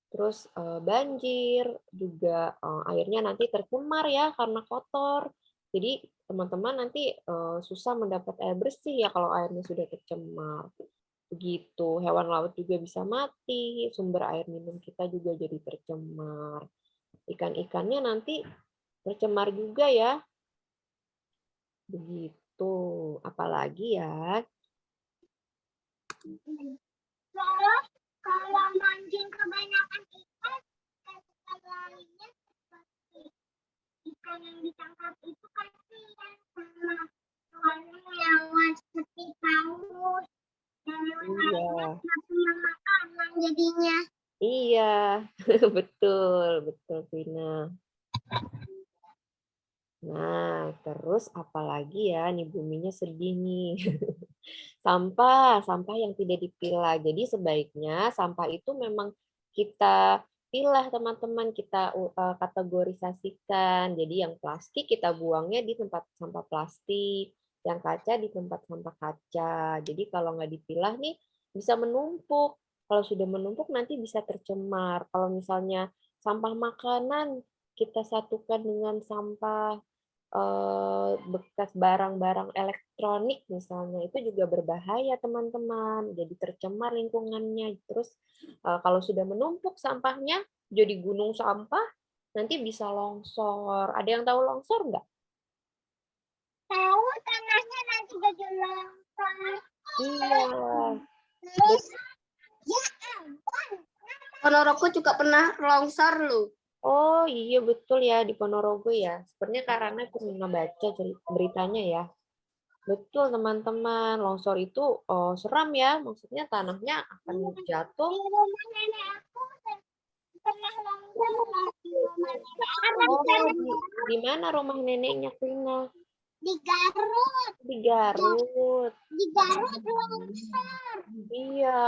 S3: Terus banjir, juga airnya nanti tercemar ya karena kotor. Jadi teman-teman nanti susah mendapat air bersih ya kalau airnya sudah tercemar. Begitu, hewan laut juga bisa mati, sumber air minum kita juga jadi tercemar. Ikan-ikannya nanti tercemar juga ya. Begitu, apalagi ya?
S2: Kalau mancing kebanyakan ikan lainnya seperti ikan yang ditangkap itu kasihan sama hewan seperti paus dan hewan lainnya tidak punya makanan jadinya.
S3: Iya, betul Vina. Nah, terus apalagi ya, nih buminya sedih nih. Sampah yang tidak dipilah. Jadi sebaiknya sampah itu memang kita pilah teman-teman, kita kategorisasikan. Jadi yang plastik kita buangnya di tempat sampah plastik, yang kaca di tempat sampah kaca. Jadi kalau nggak dipilah nih bisa menumpuk. Kalau sudah menumpuk nanti bisa tercemar. Kalau misalnya sampah makanan kita satukan dengan sampah bekas barang-barang elektronik misalnya, itu juga berbahaya teman-teman, jadi tercemar lingkungannya. Terus kalau sudah menumpuk sampahnya jadi gunung sampah, nanti bisa longsor. Ada yang tahu longsor nggak?
S2: Tahu, tanahnya nanti jadi longsor.
S3: Iya.
S2: Terus ya ampun,
S9: Ponorogo juga pernah longsor loh.
S3: Oh iya betul ya, di Ponorogo ya. Sepertinya karena pernah baca beritanya ya. Betul teman-teman, longsor itu seram ya, maksudnya tanahnya akan jatuh.
S2: di rumah nenek aku pernah longsor di rumah nenek aku.
S3: Di mana rumah neneknya Vina?
S2: Di Garut.
S3: Di Garut.
S2: Di Garut longsor.
S3: Iya,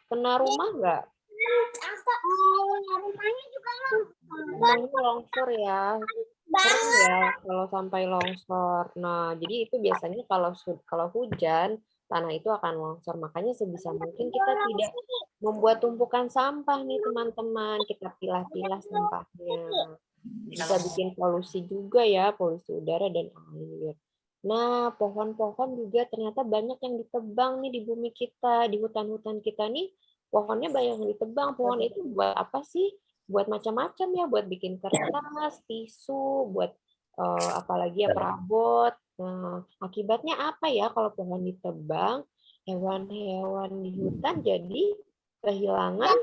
S3: kena rumah nggak?
S2: Rumahnya juga longsor.
S3: Rumahnya longsor ya. Serem ya kalau sampai longsor. Nah, jadi itu biasanya kalau hujan, tanah itu akan longsor. Makanya sebisa mungkin kita tidak membuat tumpukan sampah nih teman-teman. Kita pilah-pilah sampahnya. Bisa bikin polusi juga ya, polusi udara dan air. Nah, pohon-pohon juga ternyata banyak yang ditebang nih di bumi kita, di hutan-hutan kita nih. Pohonnya banyak yang ditebang. Pohon itu buat apa sih? Buat macam-macam ya, buat bikin kertas, tisu, buat apalagi ya perabot. Nah, akibatnya apa ya kalau pohon ditebang? Hewan-hewan di hutan jadi kehilangan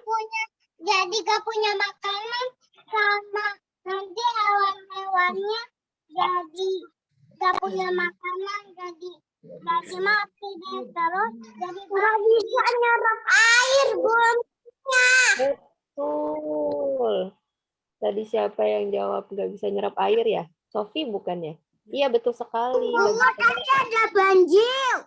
S2: jadi gak punya makanan, sama nanti hewan-hewannya jadi gak punya makanan, jadi mati deh, terus jadi nggak bisa nyerap air burungnya.
S3: Betul. Tadi siapa yang jawab nggak bisa nyerap air ya? Sofi bukan ya? Iya betul sekali.
S2: Tadi ada banjir.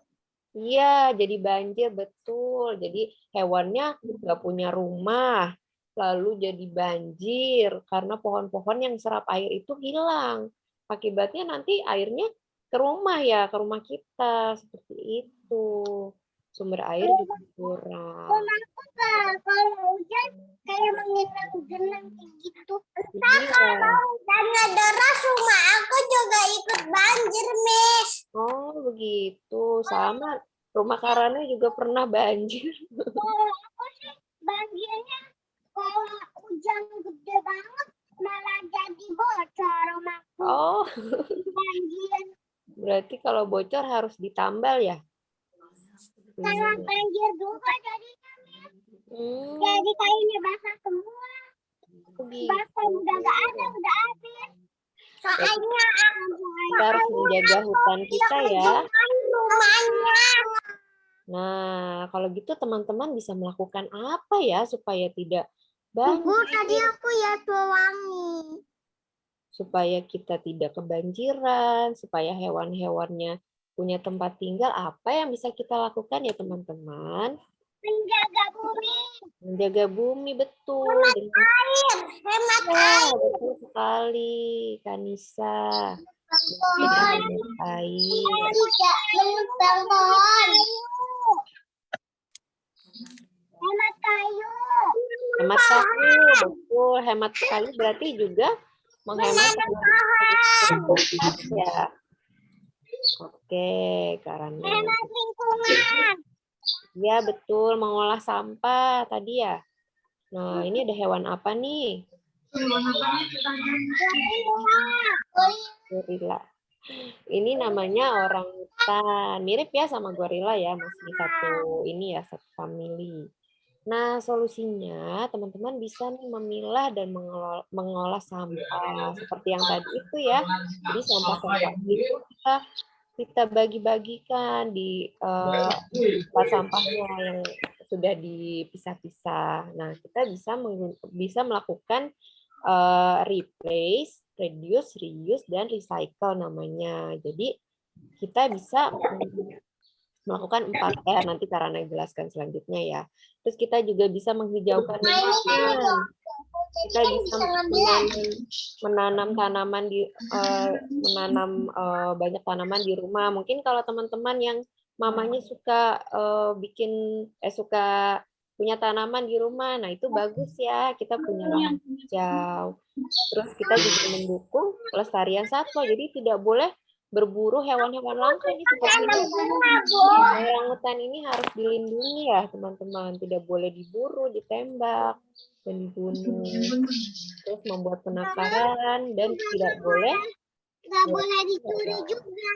S3: Iya, jadi banjir betul. Jadi hewannya nggak punya rumah, lalu jadi banjir karena pohon-pohon yang serap air itu hilang. Akibatnya nanti airnya ke rumah ya, ke rumah kita seperti itu. Sumber air juga kurang.
S2: Rumahku kalau hujan kayak mengenang-genang gitu.
S3: Iya.
S2: Kalau hujannya deras, rumah aku juga ikut banjir, Miss.
S3: Oh begitu, sama. Rumah Karana juga pernah banjir.
S2: Kalau aku sih banjirnya kalau hujan gede banget malah jadi bocor rumahku.
S3: Oh,
S2: Banjir.
S3: berarti kalau bocor harus ditambal ya?
S2: Kalau banjir juga jadinya, Miss.
S3: Hmm,
S2: Jadi kayaknya basah semua.
S3: begitu.
S2: Basah udah gak ada, udah habis. Soalnya
S3: Kita harus menjaga hutan kita ya.
S2: rumahnya.
S3: Nah, kalau gitu teman-teman bisa melakukan apa ya supaya tidak
S2: Bu, tadi
S3: banjir,
S2: aku ya pewangi.
S3: supaya kita tidak kebanjiran, supaya hewan-hewannya punya tempat tinggal, apa yang bisa kita lakukan ya teman-teman?
S2: Menjaga bumi.
S3: Menjaga bumi, betul. Dengan
S2: Air. Hemat
S3: ya,
S2: air.
S3: betul sekali, Kanisa.
S2: Pohon.
S3: Hemat air.
S2: Tidak menebang pohon. Hemat kayu.
S3: Hemat kayu, betul. Hemat kayu berarti juga menghemat ya. Oke, karena
S2: Hemat lingkungan.
S3: ya betul mengolah sampah tadi ya. Nah, ini ada hewan apa nih? Gorila. Ini namanya orangutan. Mirip ya sama gorila ya, masih satu ini ya, satu family. Nah, solusinya teman-teman bisa nih memilah dan mengolah sampah seperti yang tadi itu ya. Jadi sampah-sampah itu kita bagi-bagikan di tempat sampahnya yang sudah dipisah-pisah. Nah, kita bisa melakukan replace, reduce, reuse, dan recycle namanya. Jadi kita bisa melakukan 4R, nanti Karana jelaskan selanjutnya ya. Terus kita juga bisa menghijaukan lingkungan. Kita bisa menanam tanaman banyak tanaman di rumah. Mungkin kalau teman-teman yang mamanya suka suka punya tanaman di rumah, nah itu bagus ya, kita punya lahan hijau. Terus kita juga mendukung pelestarian satwa, jadi tidak boleh berburu hewan-hewan langka ini seperti ini. Orangutan ini harus dilindungi ya teman-teman, tidak boleh diburu, ditembak, dan dibunuh. Terus membuat penangkaran dan tidak boleh.
S2: Nggak boleh dicuri juga.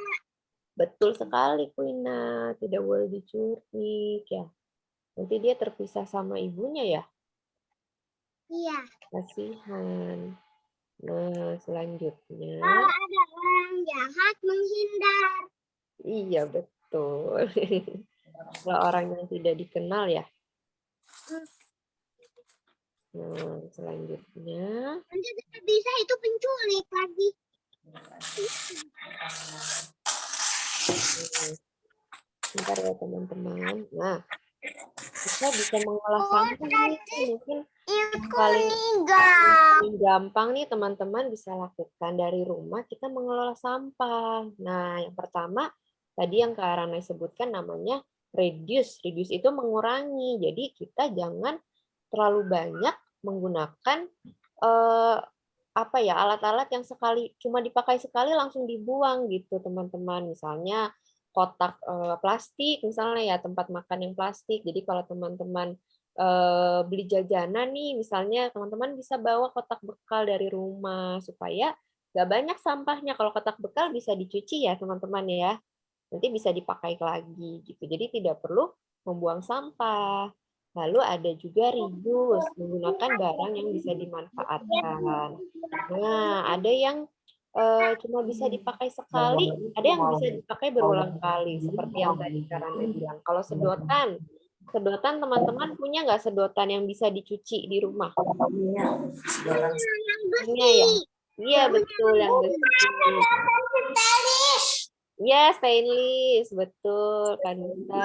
S3: Betul sekali, Kuina, tidak boleh dicuri ya. Nanti dia terpisah sama ibunya ya.
S2: Iya.
S3: Kasihan. Nah, selanjutnya.
S2: Kalau ada orang jahat menghindar.
S3: Iya, betul. Kalau orang yang tidak dikenal ya. Nah, selanjutnya.
S2: Nanti bisa itu penculik lagi.
S3: Bentar ya teman-teman. Nah, kita bisa mengolah sampah nih. Mungkin paling gampang nih teman-teman bisa lakukan dari rumah, kita mengelola sampah. Nah, yang pertama tadi yang Kak Rana sebutkan namanya reduce. Reduce itu mengurangi. Jadi kita jangan terlalu banyak menggunakan alat-alat yang cuma dipakai sekali langsung dibuang gitu teman-teman. Misalnya kotak plastik, misalnya ya tempat makan yang plastik. Jadi kalau teman-teman beli jajanan nih, misalnya teman-teman bisa bawa kotak bekal dari rumah supaya nggak banyak sampahnya. Kalau kotak bekal bisa dicuci ya teman-teman ya, nanti bisa dipakai lagi gitu. Jadi tidak perlu membuang sampah. Lalu ada juga reuse, menggunakan barang yang bisa dimanfaatkan. Nah, ada yang cuma bisa dipakai sekali, ada yang bisa dipakai berulang kali, seperti yang tadi Karana bilang. Kalau sedotan teman-teman punya nggak sedotan yang bisa dicuci di rumah? Punya ya? Iya, betul, yang besi. Ya, stainless, betul, Kanisa.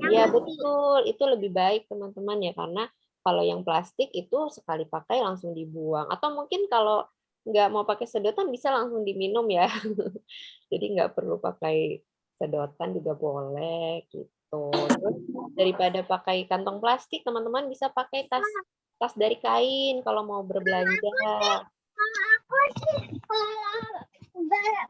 S3: Iya, betul. Itu lebih baik, teman-teman, ya, karena kalau yang plastik itu sekali pakai langsung dibuang. Atau mungkin kalau nggak mau pakai sedotan bisa langsung diminum ya. Jadi nggak perlu pakai sedotan juga boleh gitu. Terus daripada pakai kantong plastik, teman-teman bisa pakai tas dari kain kalau mau berbelanja.
S2: Kalau aku sih kalau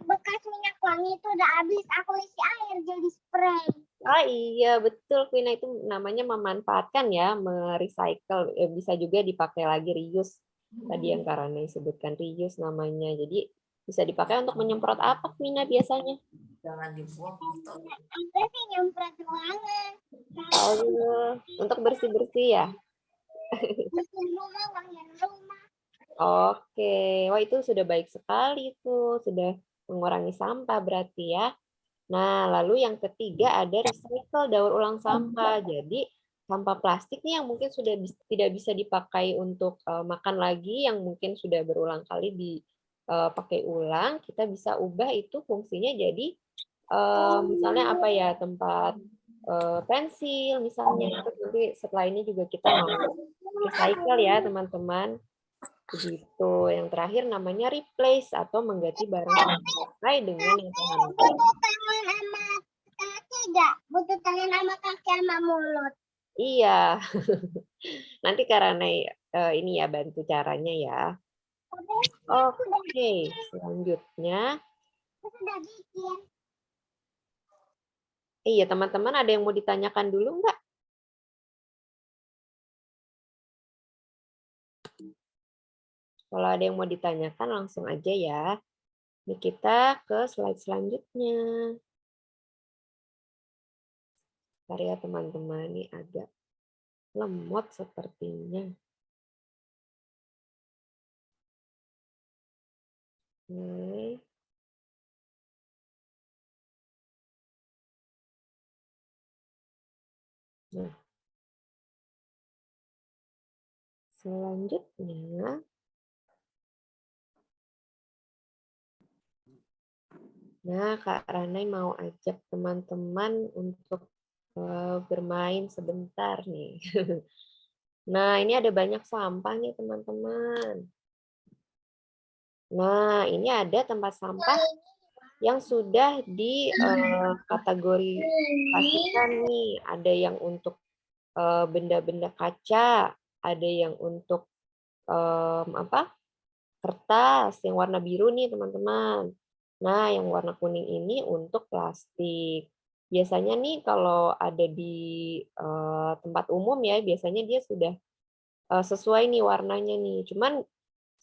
S2: bekas minyak wangi itu udah habis, aku isi air jadi spray.
S3: Ah iya betul, Quina, itu namanya memanfaatkan ya, merecycle, bisa juga dipakai lagi, reuse. Tadi yang Karana sebutkan reuse namanya. Jadi bisa dipakai untuk menyemprot apa, Quina, biasanya?
S7: Jangan dibuang.
S2: Aku sih nyemprot ruangan.
S3: Oh, untuk bersih-bersih ya?
S2: Bersihin rumah, wangian rumah.
S3: Oke, wah itu sudah baik sekali tuh, sudah mengurangi sampah berarti ya. Nah, lalu yang ketiga ada recycle, daur ulang sampah. Jadi sampah plastik nih yang mungkin sudah tidak bisa dipakai untuk makan lagi, yang mungkin sudah berulang kali dipakai ulang, kita bisa ubah itu fungsinya jadi misalnya apa ya, tempat pensil misalnya. Terus nanti setelah ini juga kita mau recycle ya teman-teman. Begitu. Yang terakhir namanya replace atau mengganti barang yang dipakai dengan yang tahan lama.
S2: Butuh tangan sama kaki nggak? Butuh tangan sama kaki sama mulut.
S3: Iya. Nanti karena ini ya bantu caranya ya. Oke, selanjutnya.
S2: Sudah bikin.
S3: Iya, teman-teman ada yang mau ditanyakan dulu nggak? Kalau ada yang mau ditanyakan langsung aja ya. Ini kita ke slide selanjutnya. Bentar ya teman-teman, ini agak lemot sepertinya. Oke. Nah, selanjutnya. Nah, Kak Ranai mau ajak teman-teman untuk bermain sebentar nih. Nah, ini ada banyak sampah nih teman-teman. Nah, ini ada tempat sampah yang sudah dikategorikan nih. Ada yang untuk benda-benda kaca, ada yang untuk kertas yang warna biru nih teman-teman. Nah, yang warna kuning ini untuk plastik. Biasanya nih kalau ada di tempat umum ya, biasanya dia sudah sesuai nih warnanya nih. Cuman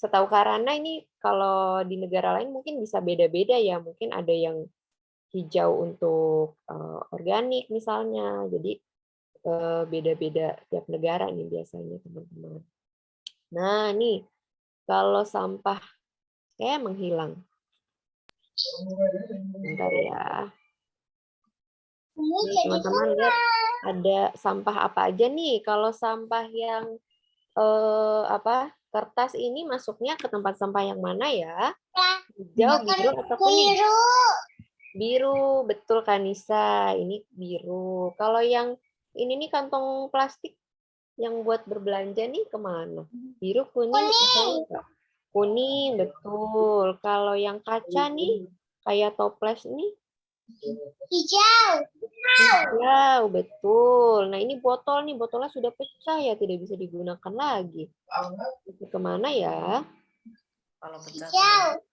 S3: setahu Karana ini kalau di negara lain mungkin bisa beda-beda ya. Mungkin ada yang hijau untuk organik misalnya. Jadi beda-beda tiap negara nih biasanya teman-teman. Nah, nih kalau sampah kayak menghilang. Bentar ya. Nih, teman-teman lihat ada sampah apa aja nih. Kalau sampah yang kertas ini masuknya ke tempat sampah yang mana ya? Hijau, biru, atau kuning? Biru, betul Kanisa. Ini biru. Kalau yang ini nih kantong plastik yang buat berbelanja nih kemana? Biru, kuning, atau enggak? Kuning, betul. Kalau yang kaca nih, kayak toples nih?
S2: Hijau.
S3: Hijau, betul. Nah ini botol nih, botolnya sudah pecah ya, tidak bisa digunakan lagi. Itu kemana ya?
S7: Kalau pecah.
S2: Hijau.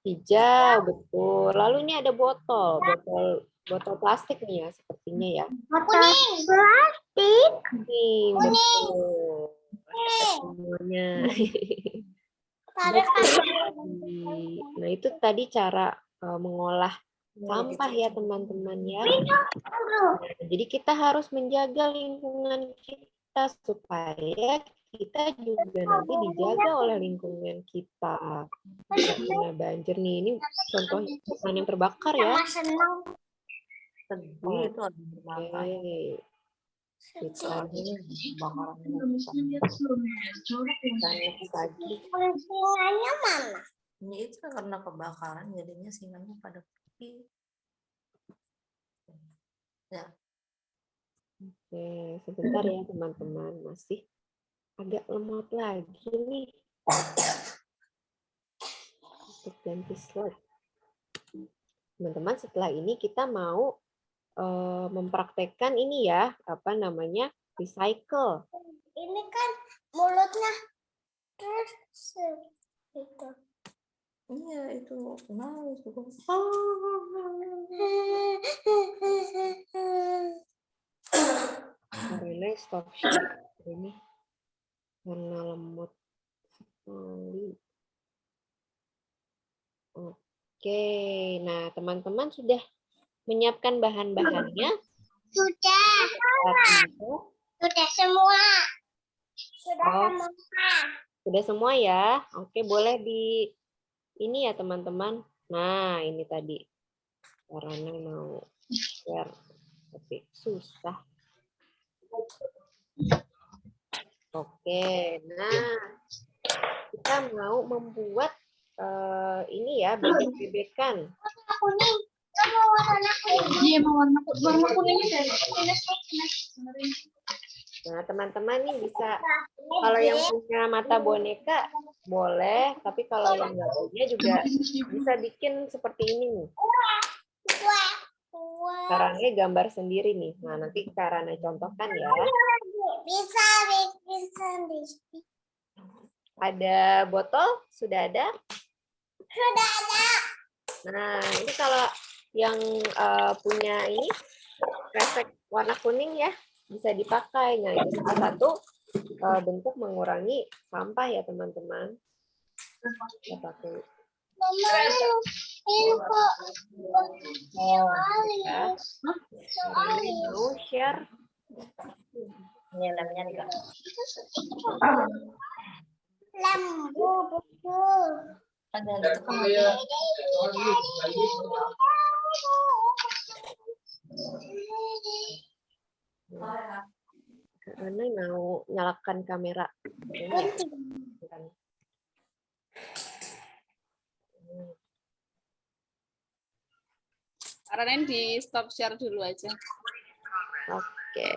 S3: Hijau, betul. Lalu ini ada botol plastik nih ya, sepertinya ya.
S2: Kuning. Plastik.
S3: Kuning, betul. Semuanya. Betul. Nah itu tadi cara mengolah sampah ya teman-teman ya. Nah, jadi kita harus menjaga lingkungan kita supaya kita juga nanti dijaga oleh lingkungan kita. Nggak kena banjir nih, ini contoh hutan yang terbakar ya.
S7: Sedih itu ada berbakar.
S3: Oke. Kita
S7: Bakaran
S3: tanya lagi.
S2: Singanya mana?
S7: ini itu karena kebakaran jadinya singanya pada pergi. Ya,
S3: Oke, sebentar ya teman-teman, masih agak lemot lagi nih untuk ganti slide. Teman-teman, setelah ini kita mau mempraktekkan ini ya, apa namanya, recycle.
S2: Ini kan mulutnya terus gitu.
S7: iya itu. Nah, itu.
S3: Karena stop share ini karena lemot sekali. Oke, nah teman-teman sudah menyiapkan bahan-bahannya.
S2: Sudah. Sudah semua. Sudah
S3: Oh.
S2: semua.
S3: Sudah semua ya? Oke, boleh di ini ya teman-teman. Nah, ini tadi. Karena mau share, tapi susah. Oke, nah kita mau membuat ini ya, bebek-bebekan.
S2: Warna kuning. Kamu warna kuning.
S5: Iya, mau warna kuningnya dari
S3: Nah, teman-teman nih bisa, kalau yang punya mata boneka boleh, tapi kalau yang nggak punya juga bisa bikin seperti ini nih. Karangnya gambar sendiri nih. Nah, nanti Karana contohkan ya.
S2: Bisa bikin sendiri.
S3: Ada botol? Sudah ada?
S2: Sudah ada.
S3: Nah, ini kalau yang punya ini kresek warna kuning ya, bisa dipakai. Nah, itu salah satu bentuk mengurangi sampah ya, teman-teman. Kita pakai.
S2: Mama, ini kok soalis.
S3: Ya. Karena mau share.
S7: Ini lemnya nih Kak.
S2: Lembu betul.
S7: Ada gitu kan.
S3: Karena mau nyalakan kamera. Ini ya.
S1: Karena di stop share dulu aja.
S3: Oke.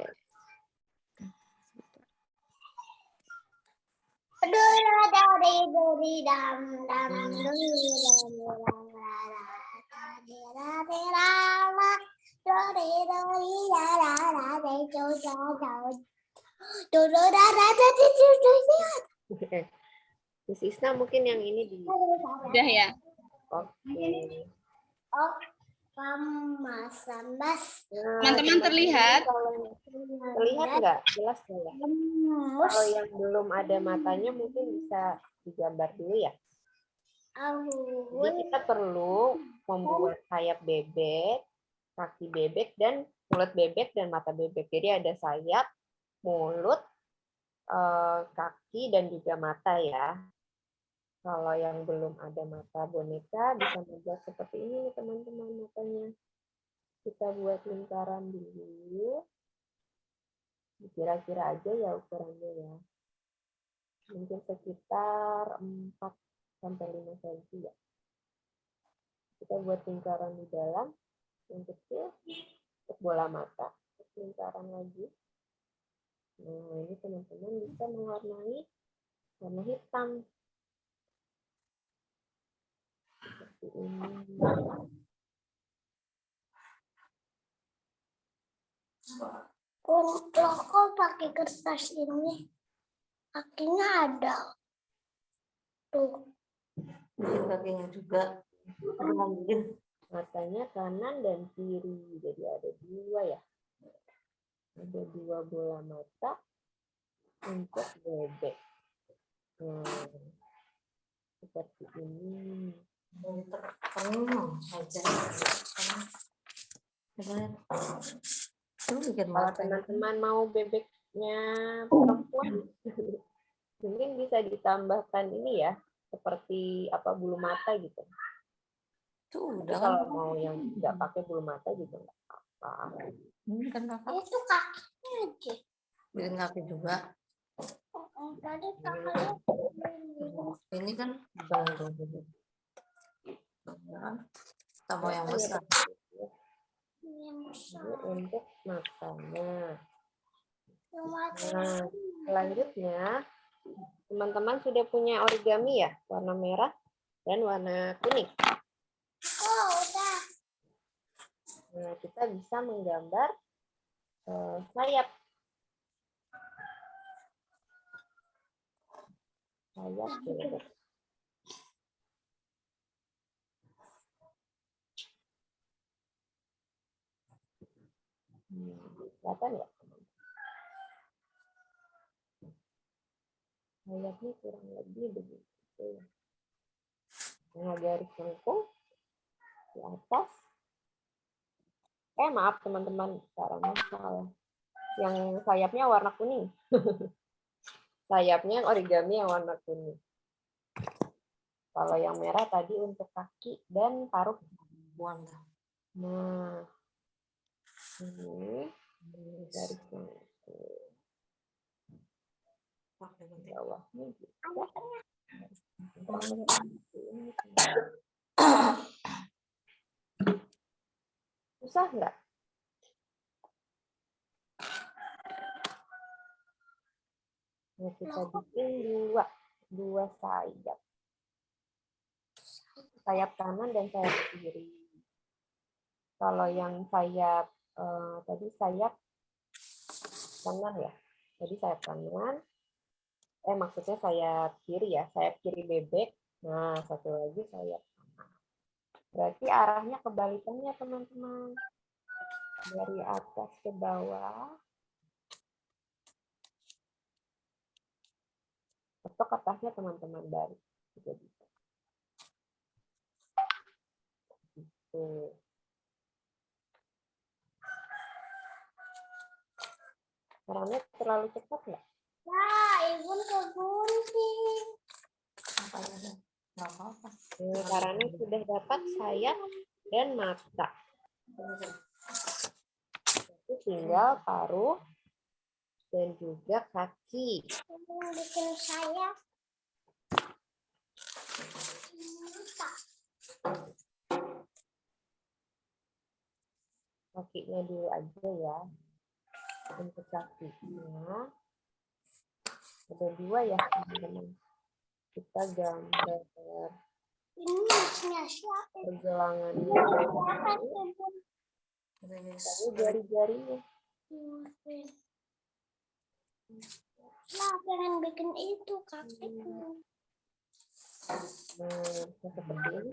S3: Miss Isna mungkin yang ini di.
S1: Udah ya.
S3: Oke.
S2: Oh, mas.
S3: Nah,
S1: Teman-teman terlihat?
S3: Terlihat nggak? Jelas nggak ya? Kalau yang belum ada matanya mungkin bisa digambar dulu ya. Jadi kita perlu membuat sayap bebek, kaki bebek, dan mulut bebek dan mata bebek. Jadi ada sayap, mulut, kaki, dan juga mata ya. Kalau yang belum ada mata boneka bisa membuat seperti ini nih teman-teman matanya. Kita buat lingkaran dulu. Kira-kira aja ya ukurannya ya. Mungkin sekitar 4-5 cm ya. Kita buat lingkaran di dalam yang kecil untuk bola mata. Lingkaran lagi. Nah, ini teman-teman bisa mewarnai warna hitam. Seperti ini.
S2: Kok pakai kertas ini? Kakinya ada. Tuh.
S7: Bikin kakinya juga. Bikin.
S3: Matanya kanan dan kiri. Jadi ada dua ya. Ada dua bola mata untuk bebek. Nah, seperti ini.
S7: Ditekan aja. Coba lihat. Lu bikin
S3: Kalau
S7: mata.
S3: teman-teman mau bebeknya perempuan, mungkin bisa ditambahkan ini ya, seperti apa bulu mata gitu.
S7: Tuh
S3: Tapi
S7: udah kan.
S3: kalau mau yang nggak pakai bulu mata juga nggak apa-apa.
S7: Ini kan kakak.
S2: Itu kakinya aja.
S7: Bikin kaki juga.
S2: Tadi kakaknya.
S7: Ini kan kita mau yang besar.
S3: Ini untuk matanya. Nah, selanjutnya teman-teman sudah punya origami ya, warna merah dan warna kuning.
S2: Oh, udah.
S3: Nah, kita bisa menggambar sayap. Sayap bebek. Kelihatan ya? Sayapnya kurang lebih begitu. Nah, garis lengkung di atas. Maaf teman-teman, caranya salah. Yang sayapnya warna kuning. Sayapnya origami yang warna kuning. Kalau yang merah tadi untuk kaki dan paruh.
S7: Buang.
S3: Nah, ini garis lengkung. Bawahnya juga. Susah nggak? Nah, kita bikin dua sayap. Sayap kanan dan sayap kiri. Kalau yang sayap tadi sayap kanan ya. Jadi sayap kanan. Maksudnya sayap kiri ya. Sayap kiri bebek. Nah, satu lagi sayap kanan. Berarti arahnya kebalikannya teman-teman. Dari atas ke bawah. Atau ke atasnya teman-teman dari. Juga bisa. Gitu. Caranya terlalu cepat nggak?
S2: Wah, ibu kegunting.
S7: Nggak apa-apa.
S3: Caranya sudah dapat sayap dan mata. Itu tinggal paruh dan juga kaki.
S2: Bikin sayap.
S3: Kakinya dulu aja ya. Untuk kakinya ada dua ya teman-teman. Kita gambar
S2: Ini masnya siapa?
S3: pergelangannya. Lalu jari-jarinya.
S2: Nah, pengen bikin itu kakiku.
S3: Nah, seperti ini.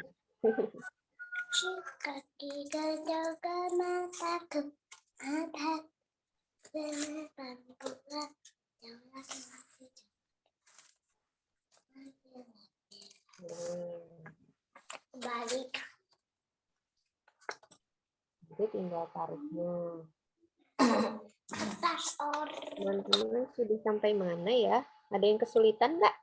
S2: Kaki gajah ke mataku, mata beneran buka, jangan balik.
S3: Jadi tinggal tariknya.
S2: Kertas or.
S3: Teman-teman sudah sampai mana ya? Ada yang kesulitan nggak?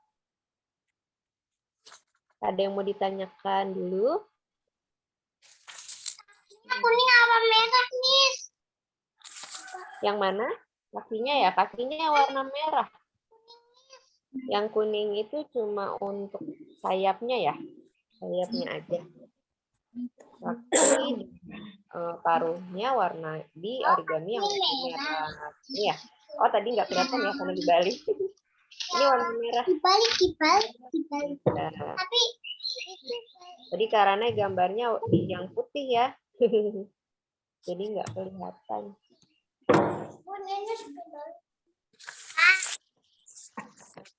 S3: Ada yang mau ditanyakan dulu?
S2: Kuning apa merah, Miss?
S3: Yang mana? Kakinya ya? Kakinya warna merah. Yang kuning itu cuma untuk sayapnya ya? Sayapnya aja. Kaki paruhnya warna di origami yang merah. Iya. Oh, tadi nggak kelihatan ya karena dibalik. Ini warna merah.
S2: Dibalik.
S3: Nah,
S2: Tapi
S3: tadi karena gambarnya yang putih ya. Jadi nggak kelihatan.
S2: kuningnya sudah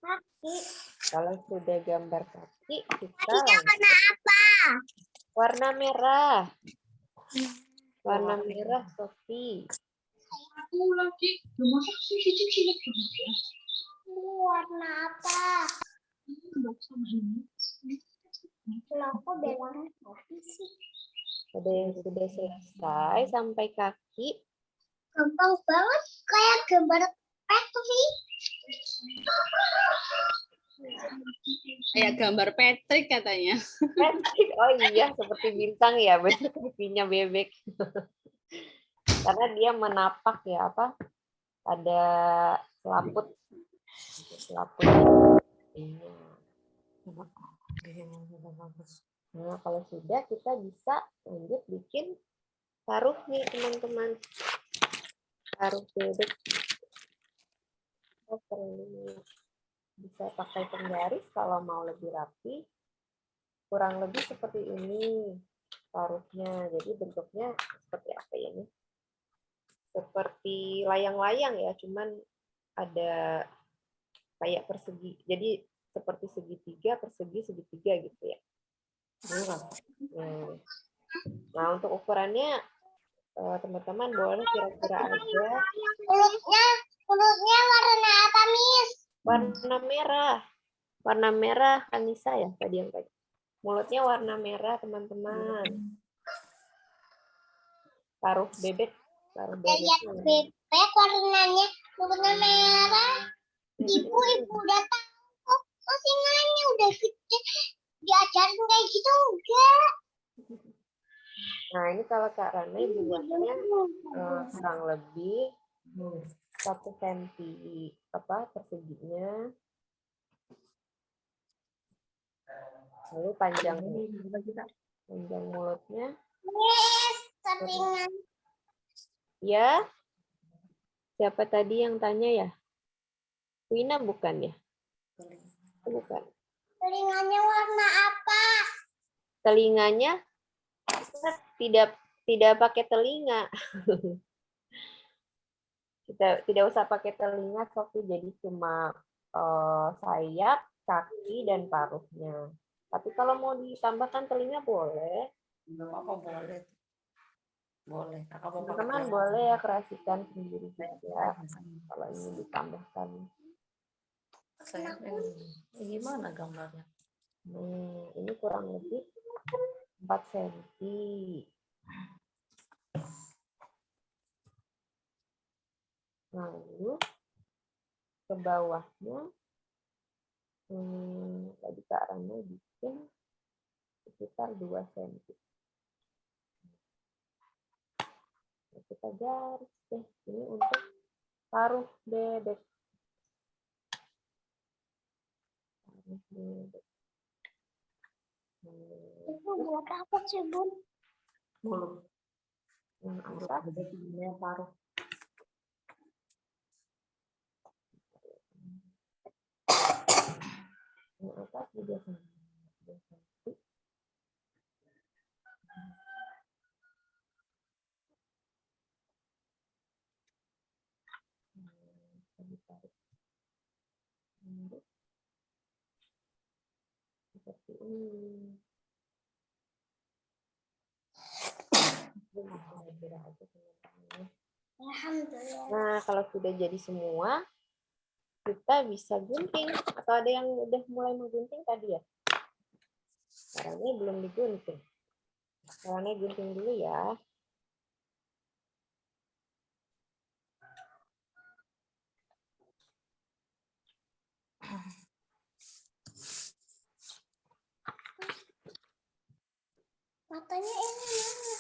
S2: kaki.
S3: Kalau sudah gambar kaki, kita
S2: Kakinya warna apa?
S3: warna merah. Warna merah, Sofi.
S5: Aku lagi masak sih cilik.
S2: Warna apa? Kalau aku bilang
S3: Ada yang sudah selesai sampai kaki.
S2: Gampang banget kayak gambar Petri.
S1: Kayak gambar Patrick katanya.
S3: Patrick, oh iya seperti bintang ya, benar kakinya bebek. Karena dia menapak ya apa? Ada selaput. Iya. Nah, kalau sudah kita bisa lanjut bikin paruh nih teman-teman. Paruh bebek. Oh, perlu bisa pakai penggaris kalau mau lebih rapi. Kurang lebih seperti ini paruhnya. Jadi bentuknya seperti apa ya ini? Seperti layang-layang ya, cuman ada kayak persegi. Jadi seperti segitiga, persegi, segitiga gitu ya. Nah, untuk ukurannya teman-teman boleh kira-kira aja.
S2: Mulutnya warna apa, Miss?
S3: Warna merah. Warna merah Kanisa ya tadi yang tadi. Mulutnya warna merah, teman-teman. Paruh bebek. Paruh
S2: Lihat
S3: bebek.
S2: bebek warnanya merah. Ibu udah tahu. Masih nanya udah gede. Diajarin kayak gitu enggak?
S3: Nah, ini kalau Kak Rana buatnya kurang lebih 1 cm apa perseginya. Lalu panjang mulutnya.
S2: Miss, telinga.
S3: Ya. Siapa tadi yang tanya ya? Wina bukan ya? Bukan.
S2: Telinganya warna apa?
S3: Telinganya tidak pakai telinga. Kita tidak usah pakai telinga, Sofi. Jadi cuma sayap, kaki, dan paruhnya. Tapi kalau mau ditambahkan telinga boleh.
S7: Apa boleh? Boleh.
S3: Teman-teman boleh ya kreasikan sendiri saja kalau ingin ditambahkan.
S7: Saya gimana gambarnya?
S3: Ini kurang lebih 4 cm. Lalu ke bawahnya tadi Kak Rana bikin sekitar 2 cm. Nah, kita garis deh. Ini untuk paruh bebek. Paruh bebek.
S2: Itu buat apa sih, Bun?
S7: Mulut.
S3: Yang atas
S7: Paruh.
S3: yang atas juga sama. Seperti ini.
S2: Alhamdulillah.
S3: Nah, kalau sudah jadi semua, kita bisa gunting. Atau ada yang udah mulai menggunting tadi ya? Caranya belum digunting. Caranya gunting dulu ya.
S2: Matanya ini mana?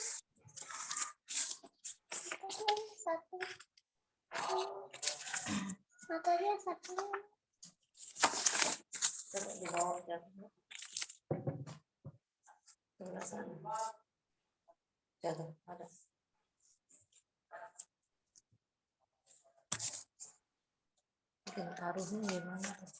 S2: Matanya satu. Matanya satu.
S7: Coba di bawah ya. Sebelah sana. Jatuh, ada. Bikin paruhnya gimana tuh?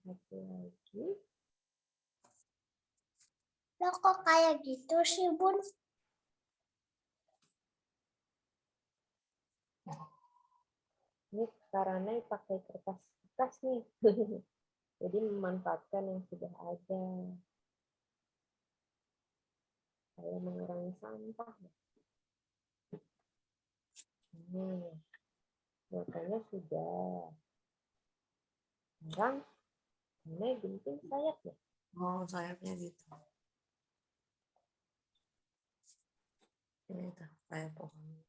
S3: Satu lagi.
S2: Loh kok kayak gitu sih, Bun?
S3: Ini karena pakai kertas bekas nih. Jadi memanfaatkan yang sudah ada. Saya mengurangi sampah. Makanya sudah. Sekarang Renai gunting sayapnya.
S7: Oh, sayapnya gitu. Ini tuh kayak pohon.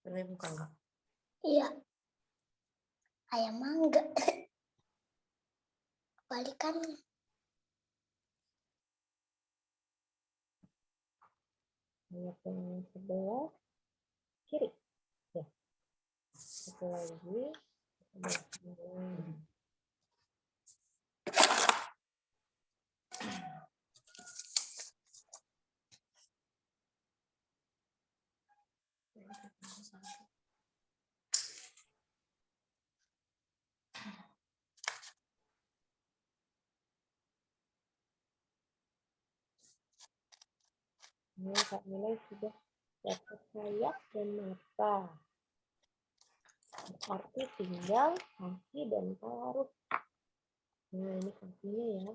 S7: Ini bukan enggak?
S2: Iya. Kayak mangga. Balikan.
S3: Sayap yang sebelah kiri. Ya. Satu lagi. Sebelah kanan. Ini Kak Nilai sudah dapat sayap dan mata. Berarti tinggal kaki dan paruh. Nah, ini kakinya ya.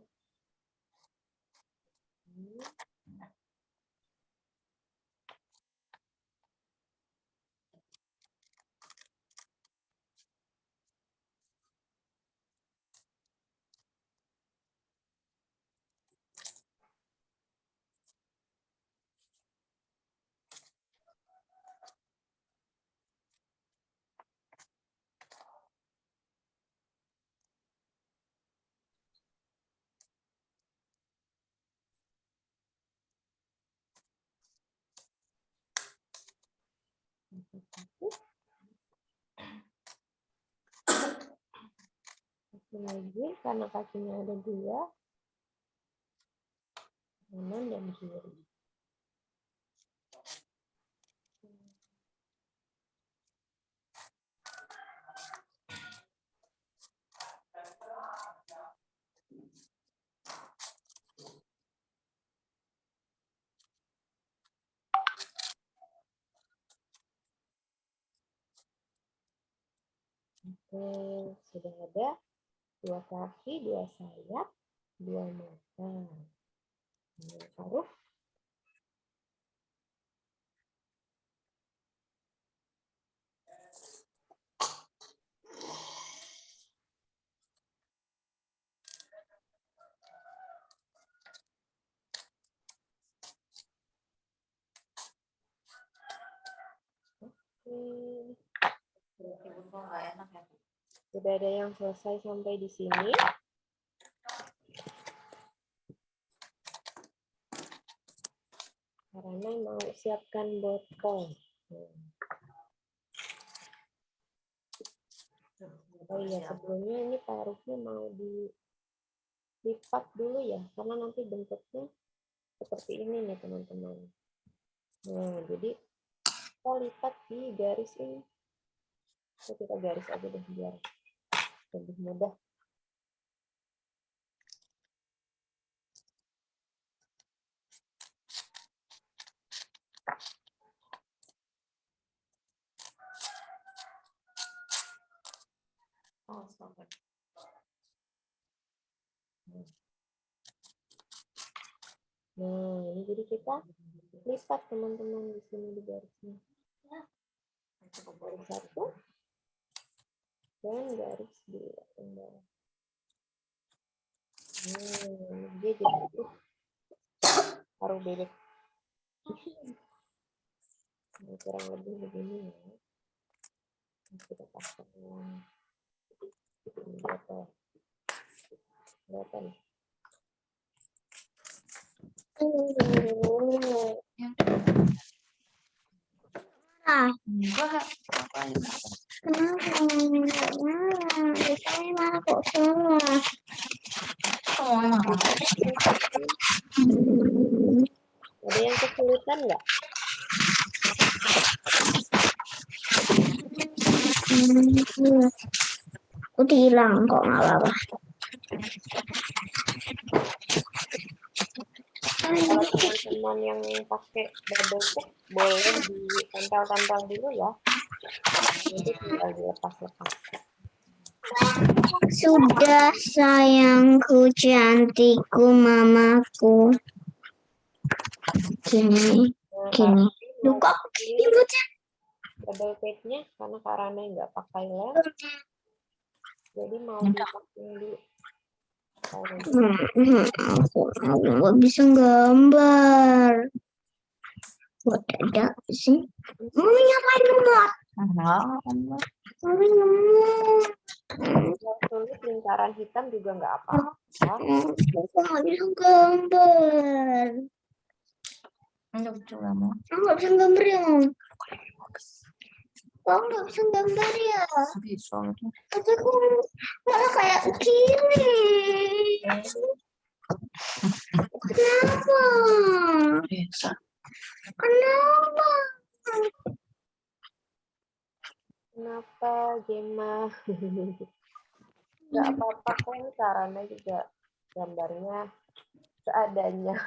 S3: Satu lagi karena kakinya ada dua, kanan dan kiri. Oke, sudah ada dua kaki, dua sayap, dua mata. Ini paruh.
S7: Ibu kok nggak enak ya?
S3: Sudah ada yang selesai sampai di sini. Karena mau siapkan botol. Oh iya, sebelumnya ini paruhnya mau dilipat dulu ya, karena nanti bentuknya seperti ini nih teman-teman. Nah, jadi kita lipat di garis ini. Kita garis aja deh biar lebih mudah.
S7: Oh, sampai.
S3: Nah, ini jadi kita lipat teman-teman di sini di garisnya. Garis satu dan garis dua. Dia jadi paruh bebek. Nah, kurang lebih begini ya. Kita pasang ini botol. Kelihatan.
S2: Kenapa kok salah?
S3: Ada yang kesulitan nggak?
S2: Aku hilang kok nggak apa-apa.
S3: Kalau teman-teman yang pakai double check boleh ditempel-tempel dulu ya. Jadi tinggal dilepas-lepas.
S2: Sudah sayangku, cantikku, mamaku. Gini. Gini.
S3: Mau
S2: Kok
S3: pilih
S2: ini bocah?
S3: double tape-nya karena Karana nggak pakai lem, jadi mau dipasang dulu.
S2: Aku nggak bisa gambar. Kok ada sih? Mami ngapain ngemot? Mami ngemot.
S3: Yang sulit lingkaran hitam juga nggak apa-apa.
S2: Aku nggak bisa gambar. Aku nggak bisa gambar ya. Aku nggak bisa gambar ya. Tapi aku malah kayak gini. Kenapa? Kenapa?
S3: Kenapa, Gemma? Nggak apa-apa kan, Karana juga gambarnya seadanya.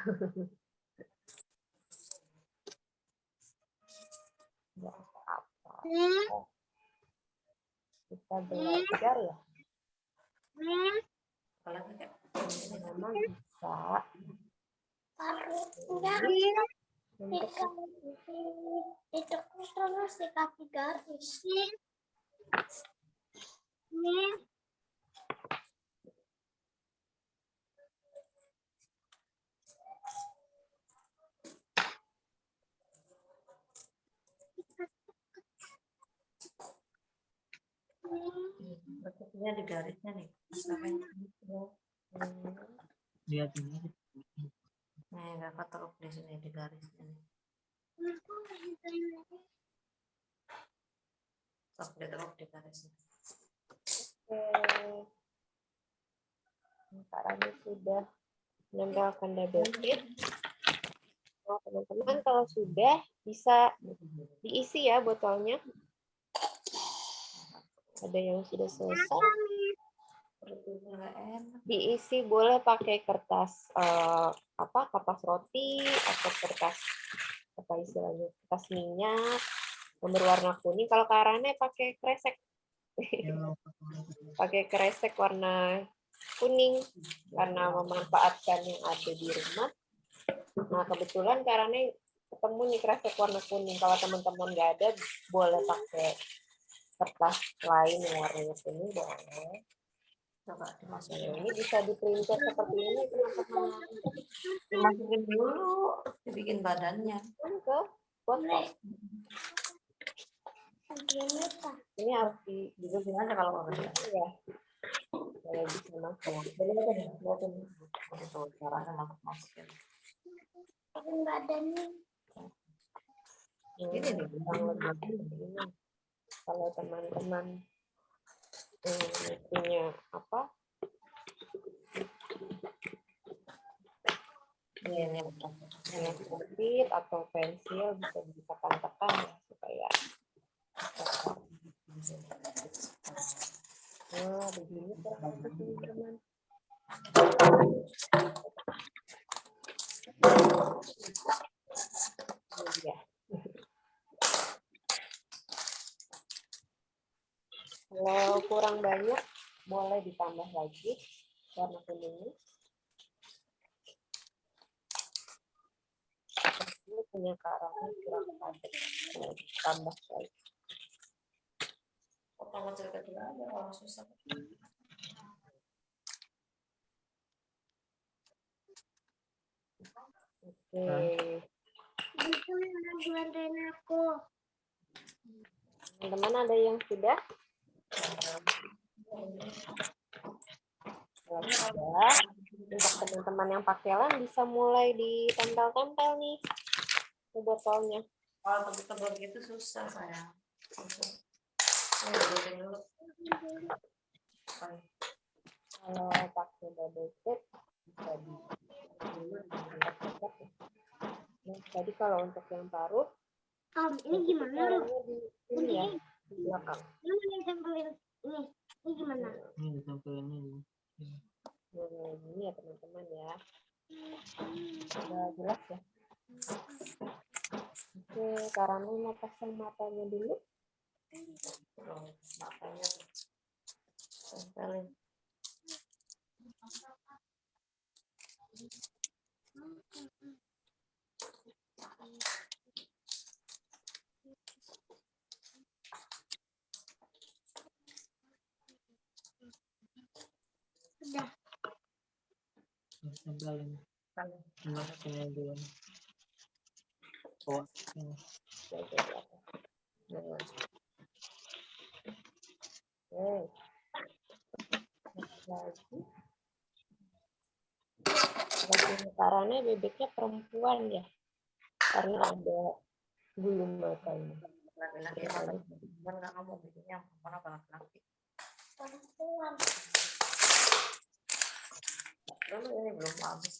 S3: Nggak apa-apa. Kita belajar ya.
S7: Apalagi Kak?
S3: Memang bisa.
S2: Itu terus dikasih garis.
S7: Bentuknya di garisnya nih.
S4: Lihat ini.
S7: Nih, nggak keteruk di sini di garisnya nih. Sok diteruk di garisnya.
S3: Oke. Karana sudah menempelkan double tape. Nah, teman-teman kalau sudah bisa diisi ya botolnya. Ada yang sudah selesai. Diisi boleh pakai kertas kertas roti atau kertas apa istilahnya, kertas minyak yang berwarna kuning. Kalau Karana pakai kresek. Pakai kresek warna kuning karena memanfaatkan yang ada di rumah. Nah, kebetulan Karana ketemu nih kresek warna kuning. Kalau teman-teman nggak ada, boleh pakai kertas lain yang warnanya kuning, boleh.
S7: Coba dimasukin.
S3: Ini bisa di printer seperti ini, teman-teman.
S7: Dimasukin dulu, dibikin badannya.
S3: Ke botol. Ini harus
S7: Dibikin aja kalau nggak bisa.
S3: ya. Saya bisa masuk.
S7: Jadi apa nih? Buatin. Itu caranya masukin.
S2: Badannya.
S3: Ini nih, ini. Kalau teman-teman punya apa?
S7: Ini
S3: Sempit atau pensil bisa ditekan-tekan ya supaya begini teman-teman. Ya. Kalau kurang banyak boleh ditambah lagi warna kuningnya. Ini punya Karana kurang padat, tambah lagi.
S7: potong kecil-kecil aja kalau susah.
S3: Oke.
S2: Bantuin aku.
S3: Teman-teman ada yang sudah? Kalau sudah, untuk teman-teman yang pakai lem bisa mulai ditempel-tempel nih ke botolnya.
S7: Kalau tebel-tebel gitu susah sayang. Ini dibikin dulu.
S3: Kalau pakai double tape bisa di. Nah, tadi kalau untuk yang paruh,
S2: Ini gimana lu?
S3: caranya di sini ya, di belakang.
S2: Lu ditempelin ini. Ini gimana?
S4: Ini ditempelin ini.
S3: Nah, ini ya teman-teman ya. Udah jelas ya. Oke, Karana mau pasang matanya dulu.
S7: Matanya tempelin.
S4: Tempelin. Masukin aja dulu. Oh, ini.
S3: Lagi. Karena bebeknya perempuan ya, karena ada bulu matanya.
S7: Laki-laki apa? Nggak kamu bikinnya mana laki-laki? Lalu ini belum habis.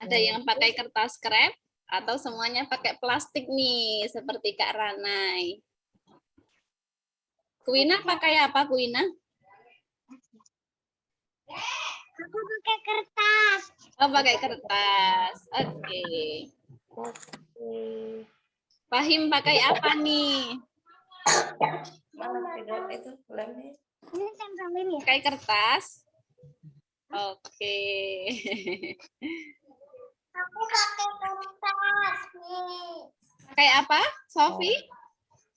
S1: Ada yang pakai kertas krep atau semuanya pakai plastik nih, seperti Kak Ranai. Kuina pakai apa, Kuina?
S2: Aku pakai kertas.
S1: Oh, pakai kertas. Oke. Fahim pakai apa nih?
S7: Mana tidak itu lemnya?
S2: Ini tempelin ya.
S1: Pakai kertas. Oke.
S2: Aku pakai kertas nih.
S1: Pakai apa, Sofi?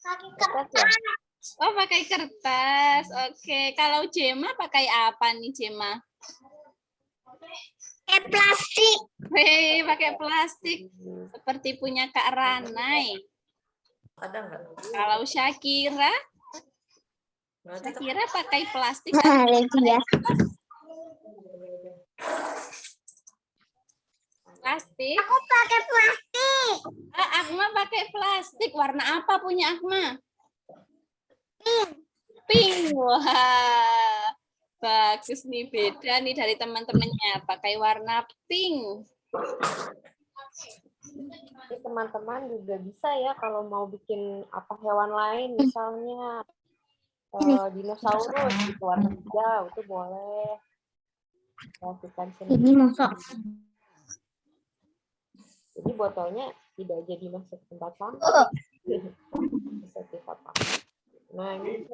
S2: Pakai
S3: Kertas ya?
S1: Oh, pakai kertas. Oke. Kalau Jema pakai apa nih, Jema?
S2: Pakai plastik.
S1: Hei, pakai plastik. Seperti punya Kak Ranai.
S7: Ada nggak?
S1: Kalau Syakira,
S7: Berarti
S1: Syakira pakai plastik.
S2: Ya.
S1: Plastik.
S2: Aku pakai plastik.
S1: Ah, Akma pakai plastik. Warna apa punya Akma? Pink. Wah, bagus nih, beda nih dari teman-temannya. Pakai warna pink.
S3: Jadi teman-teman juga bisa ya kalau mau bikin apa hewan lain, misalnya dinosaurus gitu, warna hijau itu boleh. Lakukan sendiri.
S2: Ini masuk.
S3: Jadi botolnya tidak jadi masuk ke tempat sampah. Bisa kita pakai. Nah ini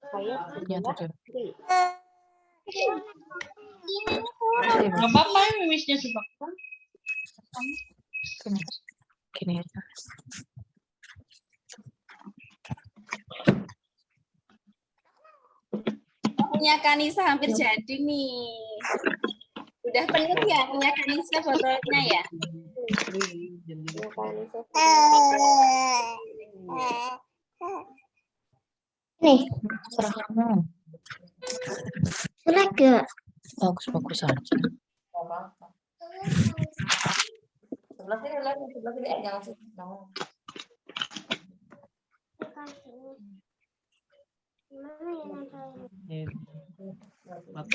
S3: saya sudah free.
S5: Nggak apa-apa ya mimisnya dipakai.
S10: Gini aja.
S1: Punya Kanisa hampir jadi nih. Udah penuh ya punya Kanisa botolnya ya?
S2: Nih,
S10: Serah kamu.
S2: sudah ke.
S10: Bagus-bagus aja.
S7: apa-apa. Sebelah sini lagi, sebelah sini. Jangan sini. Jangan.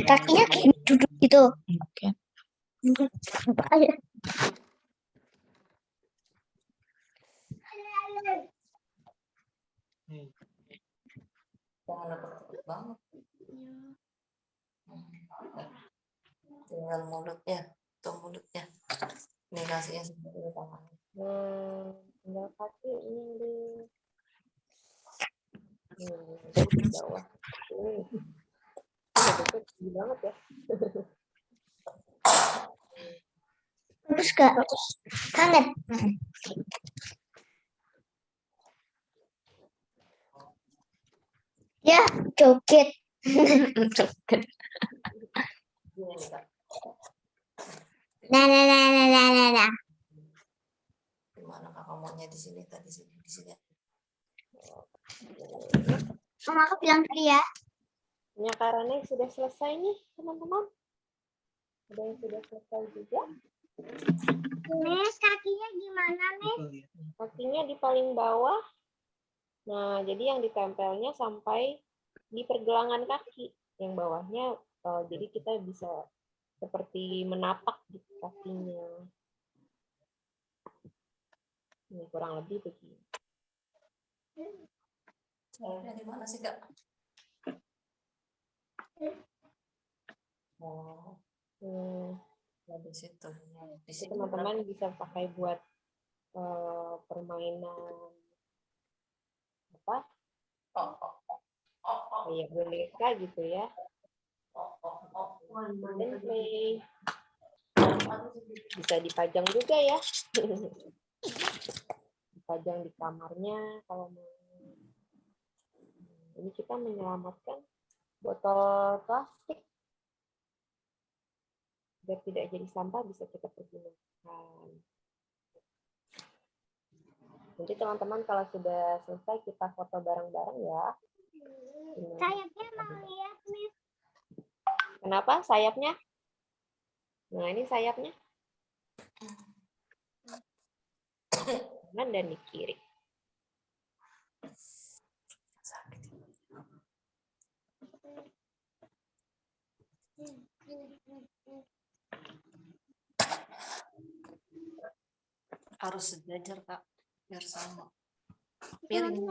S2: Kakinya kayak duduk gitu.
S10: Oke.
S2: Ayo.
S7: Jangan deket banget. Tinggal mulutnya, tuh mulutnya. Ini kasihnya seperti tangan.
S3: Tinggal kaki ini di bawah. Bebeknya tinggi banget ya.
S2: Terus gak? Kangen. Ya, joget. Nah.
S7: Gimana kakak maunya di sini tadi di sini.
S2: Mama aku bilang tadi ya.
S3: Punya Karane sudah selesai nih teman-teman. Ada yang sudah selesai juga.
S2: Nes, kakinya gimana nih?
S3: Kakinya di paling bawah. Nah, jadi yang ditempelnya sampai di pergelangan kaki. Yang bawahnya, jadi kita bisa seperti menapak di kakinya. Ini kurang lebih begini.
S7: Caranya di mana sih kak? Oh, ya di situ. Di sini
S3: Teman-teman bisa pakai buat permainan apa? Kayak boneka gitu ya. Dan play. Bisa dipajang juga ya. Dipajang di kamarnya kalau mau. Ini kita menyelamatkan botol plastik biar tidak jadi sampah, bisa kita pergunakan. Nanti teman-teman kalau sudah selesai kita foto bareng-bareng ya.
S2: Sayapnya mau lihat, Miss.
S3: Kenapa sayapnya? Nah, ini sayapnya. Kanan dan di kiri.
S7: Harus sejajar, Kak, biar sama. Piring.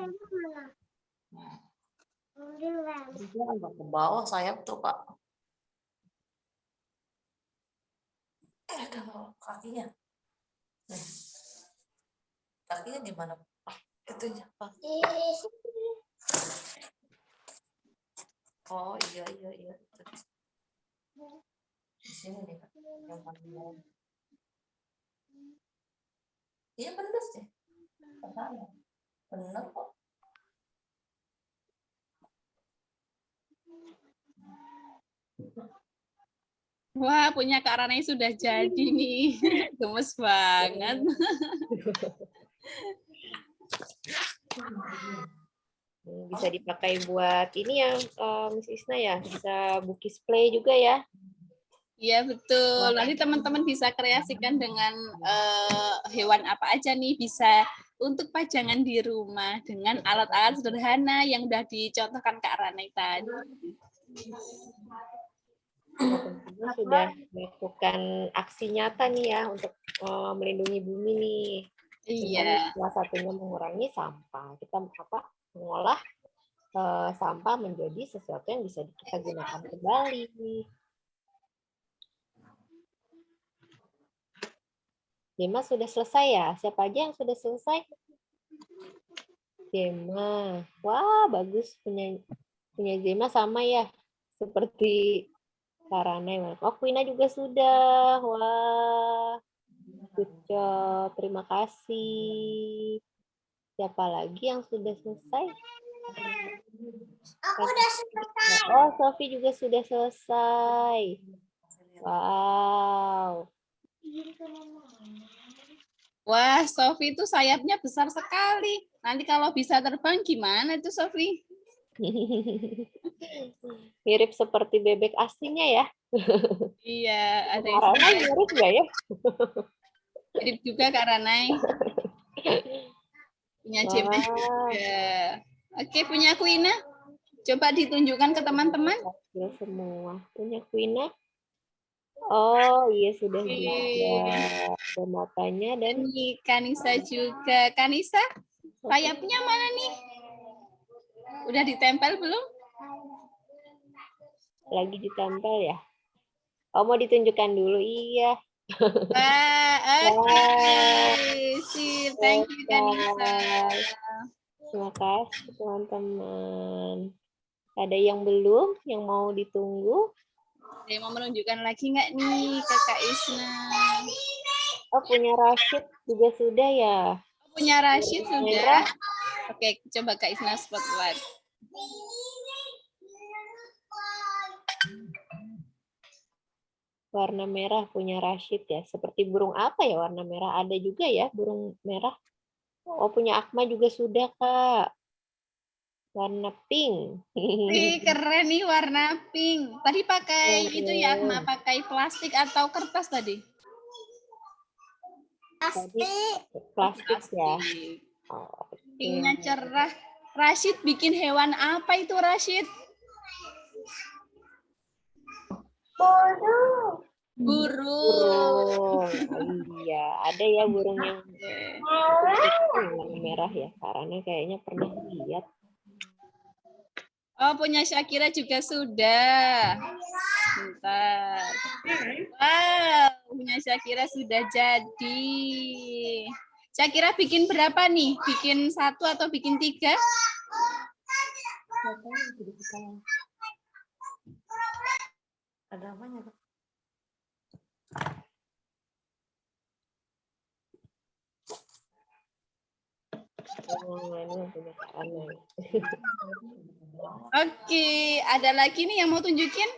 S7: Dia agak ke bawah sayap tuh, Kak. Ada bawah kakinya. Nih. Kakinya di mana, Pak? Itunya, Pak. Oh, iya. Di sini nih, Kak. Yang paling bawah. Iya, bener sih. Bener kok.
S1: Wah, punya Kak Rana sudah jadi nih. Gemes banget.
S3: Bisa dipakai buat ini ya, Miss Isna ya, bisa bukis play juga ya.
S1: Iya, betul. Nanti teman-teman bisa kreasikan dengan hewan apa aja nih, bisa untuk pajangan di rumah dengan alat-alat sederhana yang udah dicontohkan Kak Rana tadi.
S3: Teman-teman sudah melakukan aksi nyata nih ya untuk melindungi bumi nih.
S1: Iya.
S3: Salah satunya mengurangi sampah. Kita mengolah sampah menjadi sesuatu yang bisa kita gunakan kembali. Dema sudah selesai ya? Siapa aja yang sudah selesai? Dema. Wah, bagus. Punya Dema sama ya. Seperti Karana. Oh, Quina juga sudah. Wah. Good job. Terima kasih. Siapa lagi yang sudah selesai?
S2: Aku udah selesai.
S3: Oh, Sofi juga sudah selesai. Wow.
S1: Wah, Sofi itu sayapnya besar sekali. Nanti kalau bisa terbang gimana itu Sofi?
S3: Mirip seperti bebek aslinya ya.
S1: Iya, ada yang
S3: Karana mirip nggak ya?
S1: mirip juga Kak Ranai. Punya Jema juga. Oke, punya Quina. Coba ditunjukkan ke teman-teman.
S3: Ya, semua. Punya Quina. Oh, iya sudah juga. Ada matanya dan
S1: ini Kanisa juga. Kanisa, sayapnya mana nih? Udah ditempel belum?
S3: Lagi ditempel ya? Oh, mau ditunjukkan dulu? Iya.
S1: Wah, oke. Sip, thank you Kanisa.
S3: Terima kasih teman-teman. Ada yang belum? Yang mau ditunggu?
S1: Ada yang mau menunjukkan lagi nggak nih Kakak Isna?
S3: Oh, punya Rashid juga sudah ya?
S1: Punya Rashid sudah.
S3: Merah.
S1: Oke, coba Kak Isna spotlight.
S3: Warna merah punya Rashid ya. Seperti burung apa ya warna merah? Ada juga ya burung merah. Oh, punya Akma juga sudah, Kak. Warna pink.
S1: Wih, keren nih warna pink. Tadi pakai itu ya, Akma, pakai plastik atau kertas tadi?
S3: Plastik ya.
S1: Oh, pinknya cerah. Rashid bikin hewan apa itu Rashid? Burung.
S3: Iya, ada ya burung yang warna merah ya. Karena kayaknya pernah lihat.
S1: Oh, punya Syakira juga sudah. Bentar. Wow, punya Syakira sudah jadi. Syakira bikin berapa nih? Bikin 1 atau bikin 3?
S7: Ada apanya, Kak?
S3: Nah, ini yang punya Kak Ranai.
S1: Oke, ada lagi nih yang mau tunjukin?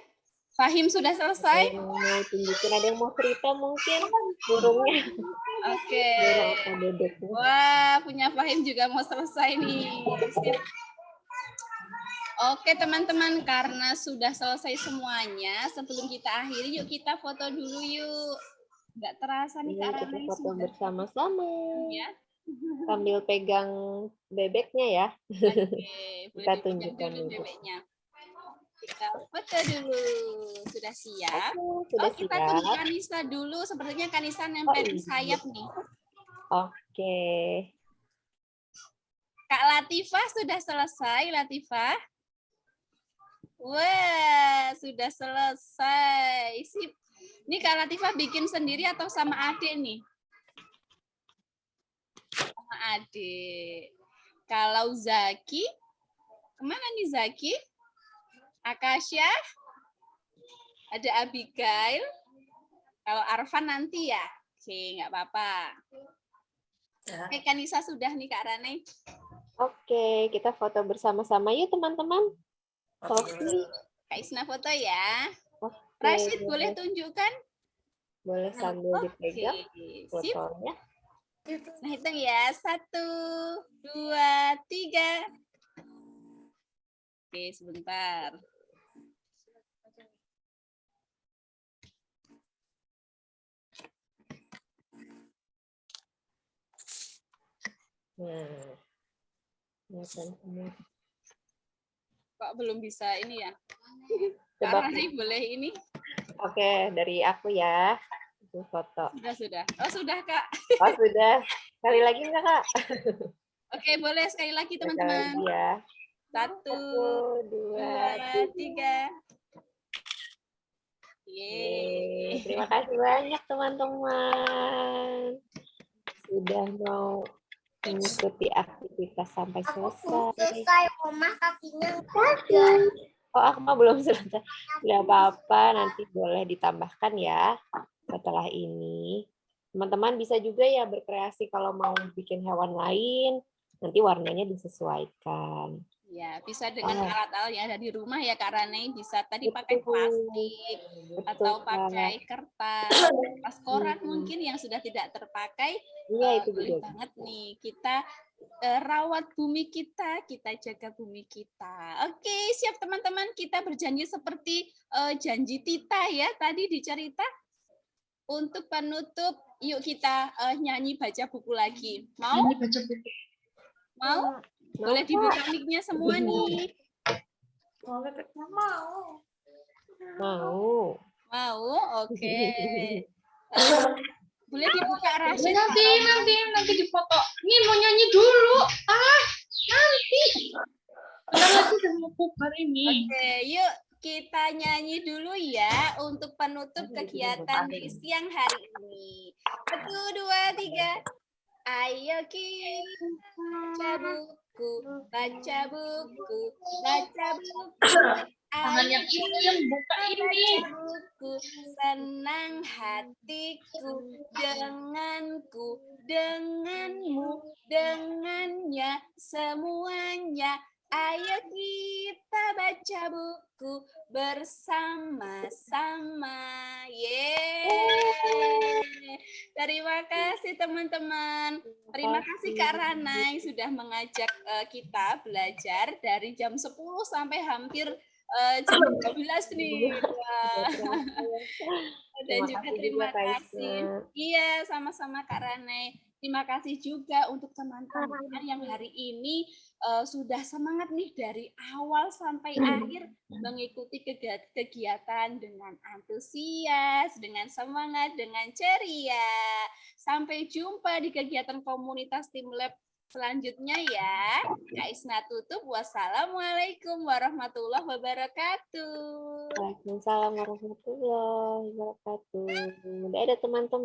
S1: Fahim sudah
S3: Ada
S1: selesai?
S3: yang mau tunjukin, ada yang mau cerita mungkin burungnya.
S1: Oke.
S3: Burung apa bebeknya?
S1: Wah, punya Fahim juga mau selesai nih. Sip. Oke teman-teman, karena sudah selesai semuanya, sebelum kita akhiri, yuk kita foto dulu yuk. Nggak terasa nih
S3: Ini
S1: Kak
S3: kita
S1: Rana
S3: foto
S1: sudah
S3: bersama-sama.
S1: ya.
S3: Sambil pegang bebeknya ya.
S1: Oke, boleh
S3: Kita
S1: dipegang
S3: tunjukkan
S1: dulu
S3: dulu.
S1: bebeknya. Kita foto dulu. Sudah siap?
S3: Oke, sudah
S1: Kita tunggu
S3: siap.
S1: Kanisa dulu. Sepertinya Kanisa nempel di
S3: iya.
S1: sayap nih.
S3: Oke.
S1: Kak Latifah sudah selesai, Latifah? Wah, sudah selesai. Sip. Ini Kak Latifah bikin sendiri atau sama adik nih? Sama adik. Kalau Zaki, kemana nih Zaki? Akasha? Ada Abigail? Kalau Arfan nanti ya? Oke, nggak apa-apa.
S7: Ya.
S1: Oke, Kanisa sudah nih Kak Rane.
S3: Oke, kita foto bersama-sama yuk teman-teman. Sofi.
S1: Kak Isna foto ya.
S3: Oke,
S1: Rashid boleh tunjukkan?
S3: boleh sambil dipegang
S1: Sip.
S3: fotonya.
S1: Nah, hitung ya. 1, 2, 3. Oke, sebentar.
S3: Nah, kelihatan semua.
S1: Kok belum bisa ini ya?
S3: Coba.
S1: Karena boleh ini.
S3: Oke, dari aku ya. Itu foto.
S1: Sudah. Oh, sudah, Kak.
S3: Oh, sudah. Sekali lagi enggak, Kak?
S1: Oke, boleh sekali lagi,
S3: Sekali
S1: teman-teman.
S3: lagi ya.
S1: 1, 2, 3. Yeay.
S3: Terima kasih banyak, teman-teman. Sudah mau mengikuti aktivitas sampai selesai.
S2: Selesai, Oma kakinya nggak ada.
S3: Oh, aku mah belum selesai. Tidak apa-apa, nanti boleh ditambahkan ya setelah ini. Teman-teman bisa juga ya berkreasi kalau mau bikin hewan lain, nanti warnanya disesuaikan.
S1: Ya, bisa dengan
S3: Oh.
S1: alat-alat yang ada di rumah ya, Kak Rane. Bisa tadi
S3: Betul.
S1: pakai plastik atau
S3: Betul,
S1: pakai kertas koran mungkin yang sudah tidak terpakai.
S3: Iya, itu
S1: Boleh
S3: juga.
S1: banget nih kita rawat bumi kita jaga bumi kita. Oke, siap teman-teman. Kita berjanji seperti janji Tita ya tadi dicerita. Untuk penutup, yuk kita nyanyi baca buku lagi. Mau?
S5: Ini baca buku.
S1: Mau? Boleh dibuka mic-nya semua nih.
S3: Mau.
S1: Mau? Oke. Boleh dibuka Rashid.
S5: Nanti difoto. Nih mau nyanyi dulu. Nanti. Bentar lagi udah mau bubar ini.
S1: Oke, yuk kita nyanyi dulu ya untuk penutup kegiatan di siang hari ini. 1, 2, 3. Ayo kita baca buku, baca buku, baca buku.
S5: Tangan yang ini yang buka ini.
S1: Baca buku, senang hatiku denganku, denganmu, dengannya, semuanya. Ayo kita baca buku bersama-sama. Yeay. Terima kasih teman-teman. Terima kasih Kak Rana yang sudah mengajak kita belajar dari jam 10 sampai hampir jam 12 nih. Wah. Dan juga terima kasih. Iya, sama-sama Kak Rane. Terima kasih juga untuk teman-teman yang hari ini sudah semangat nih dari awal sampai akhir mengikuti kegiatan dengan antusias, dengan semangat, dengan ceria. Sampai jumpa di kegiatan komunitas Tim Lab selanjutnya ya. Kak Isna tutup. Wassalamualaikum warahmatullahi wabarakatuh.
S3: Waalaikumsalam warahmatullahi wabarakatuh. Dadah teman-teman.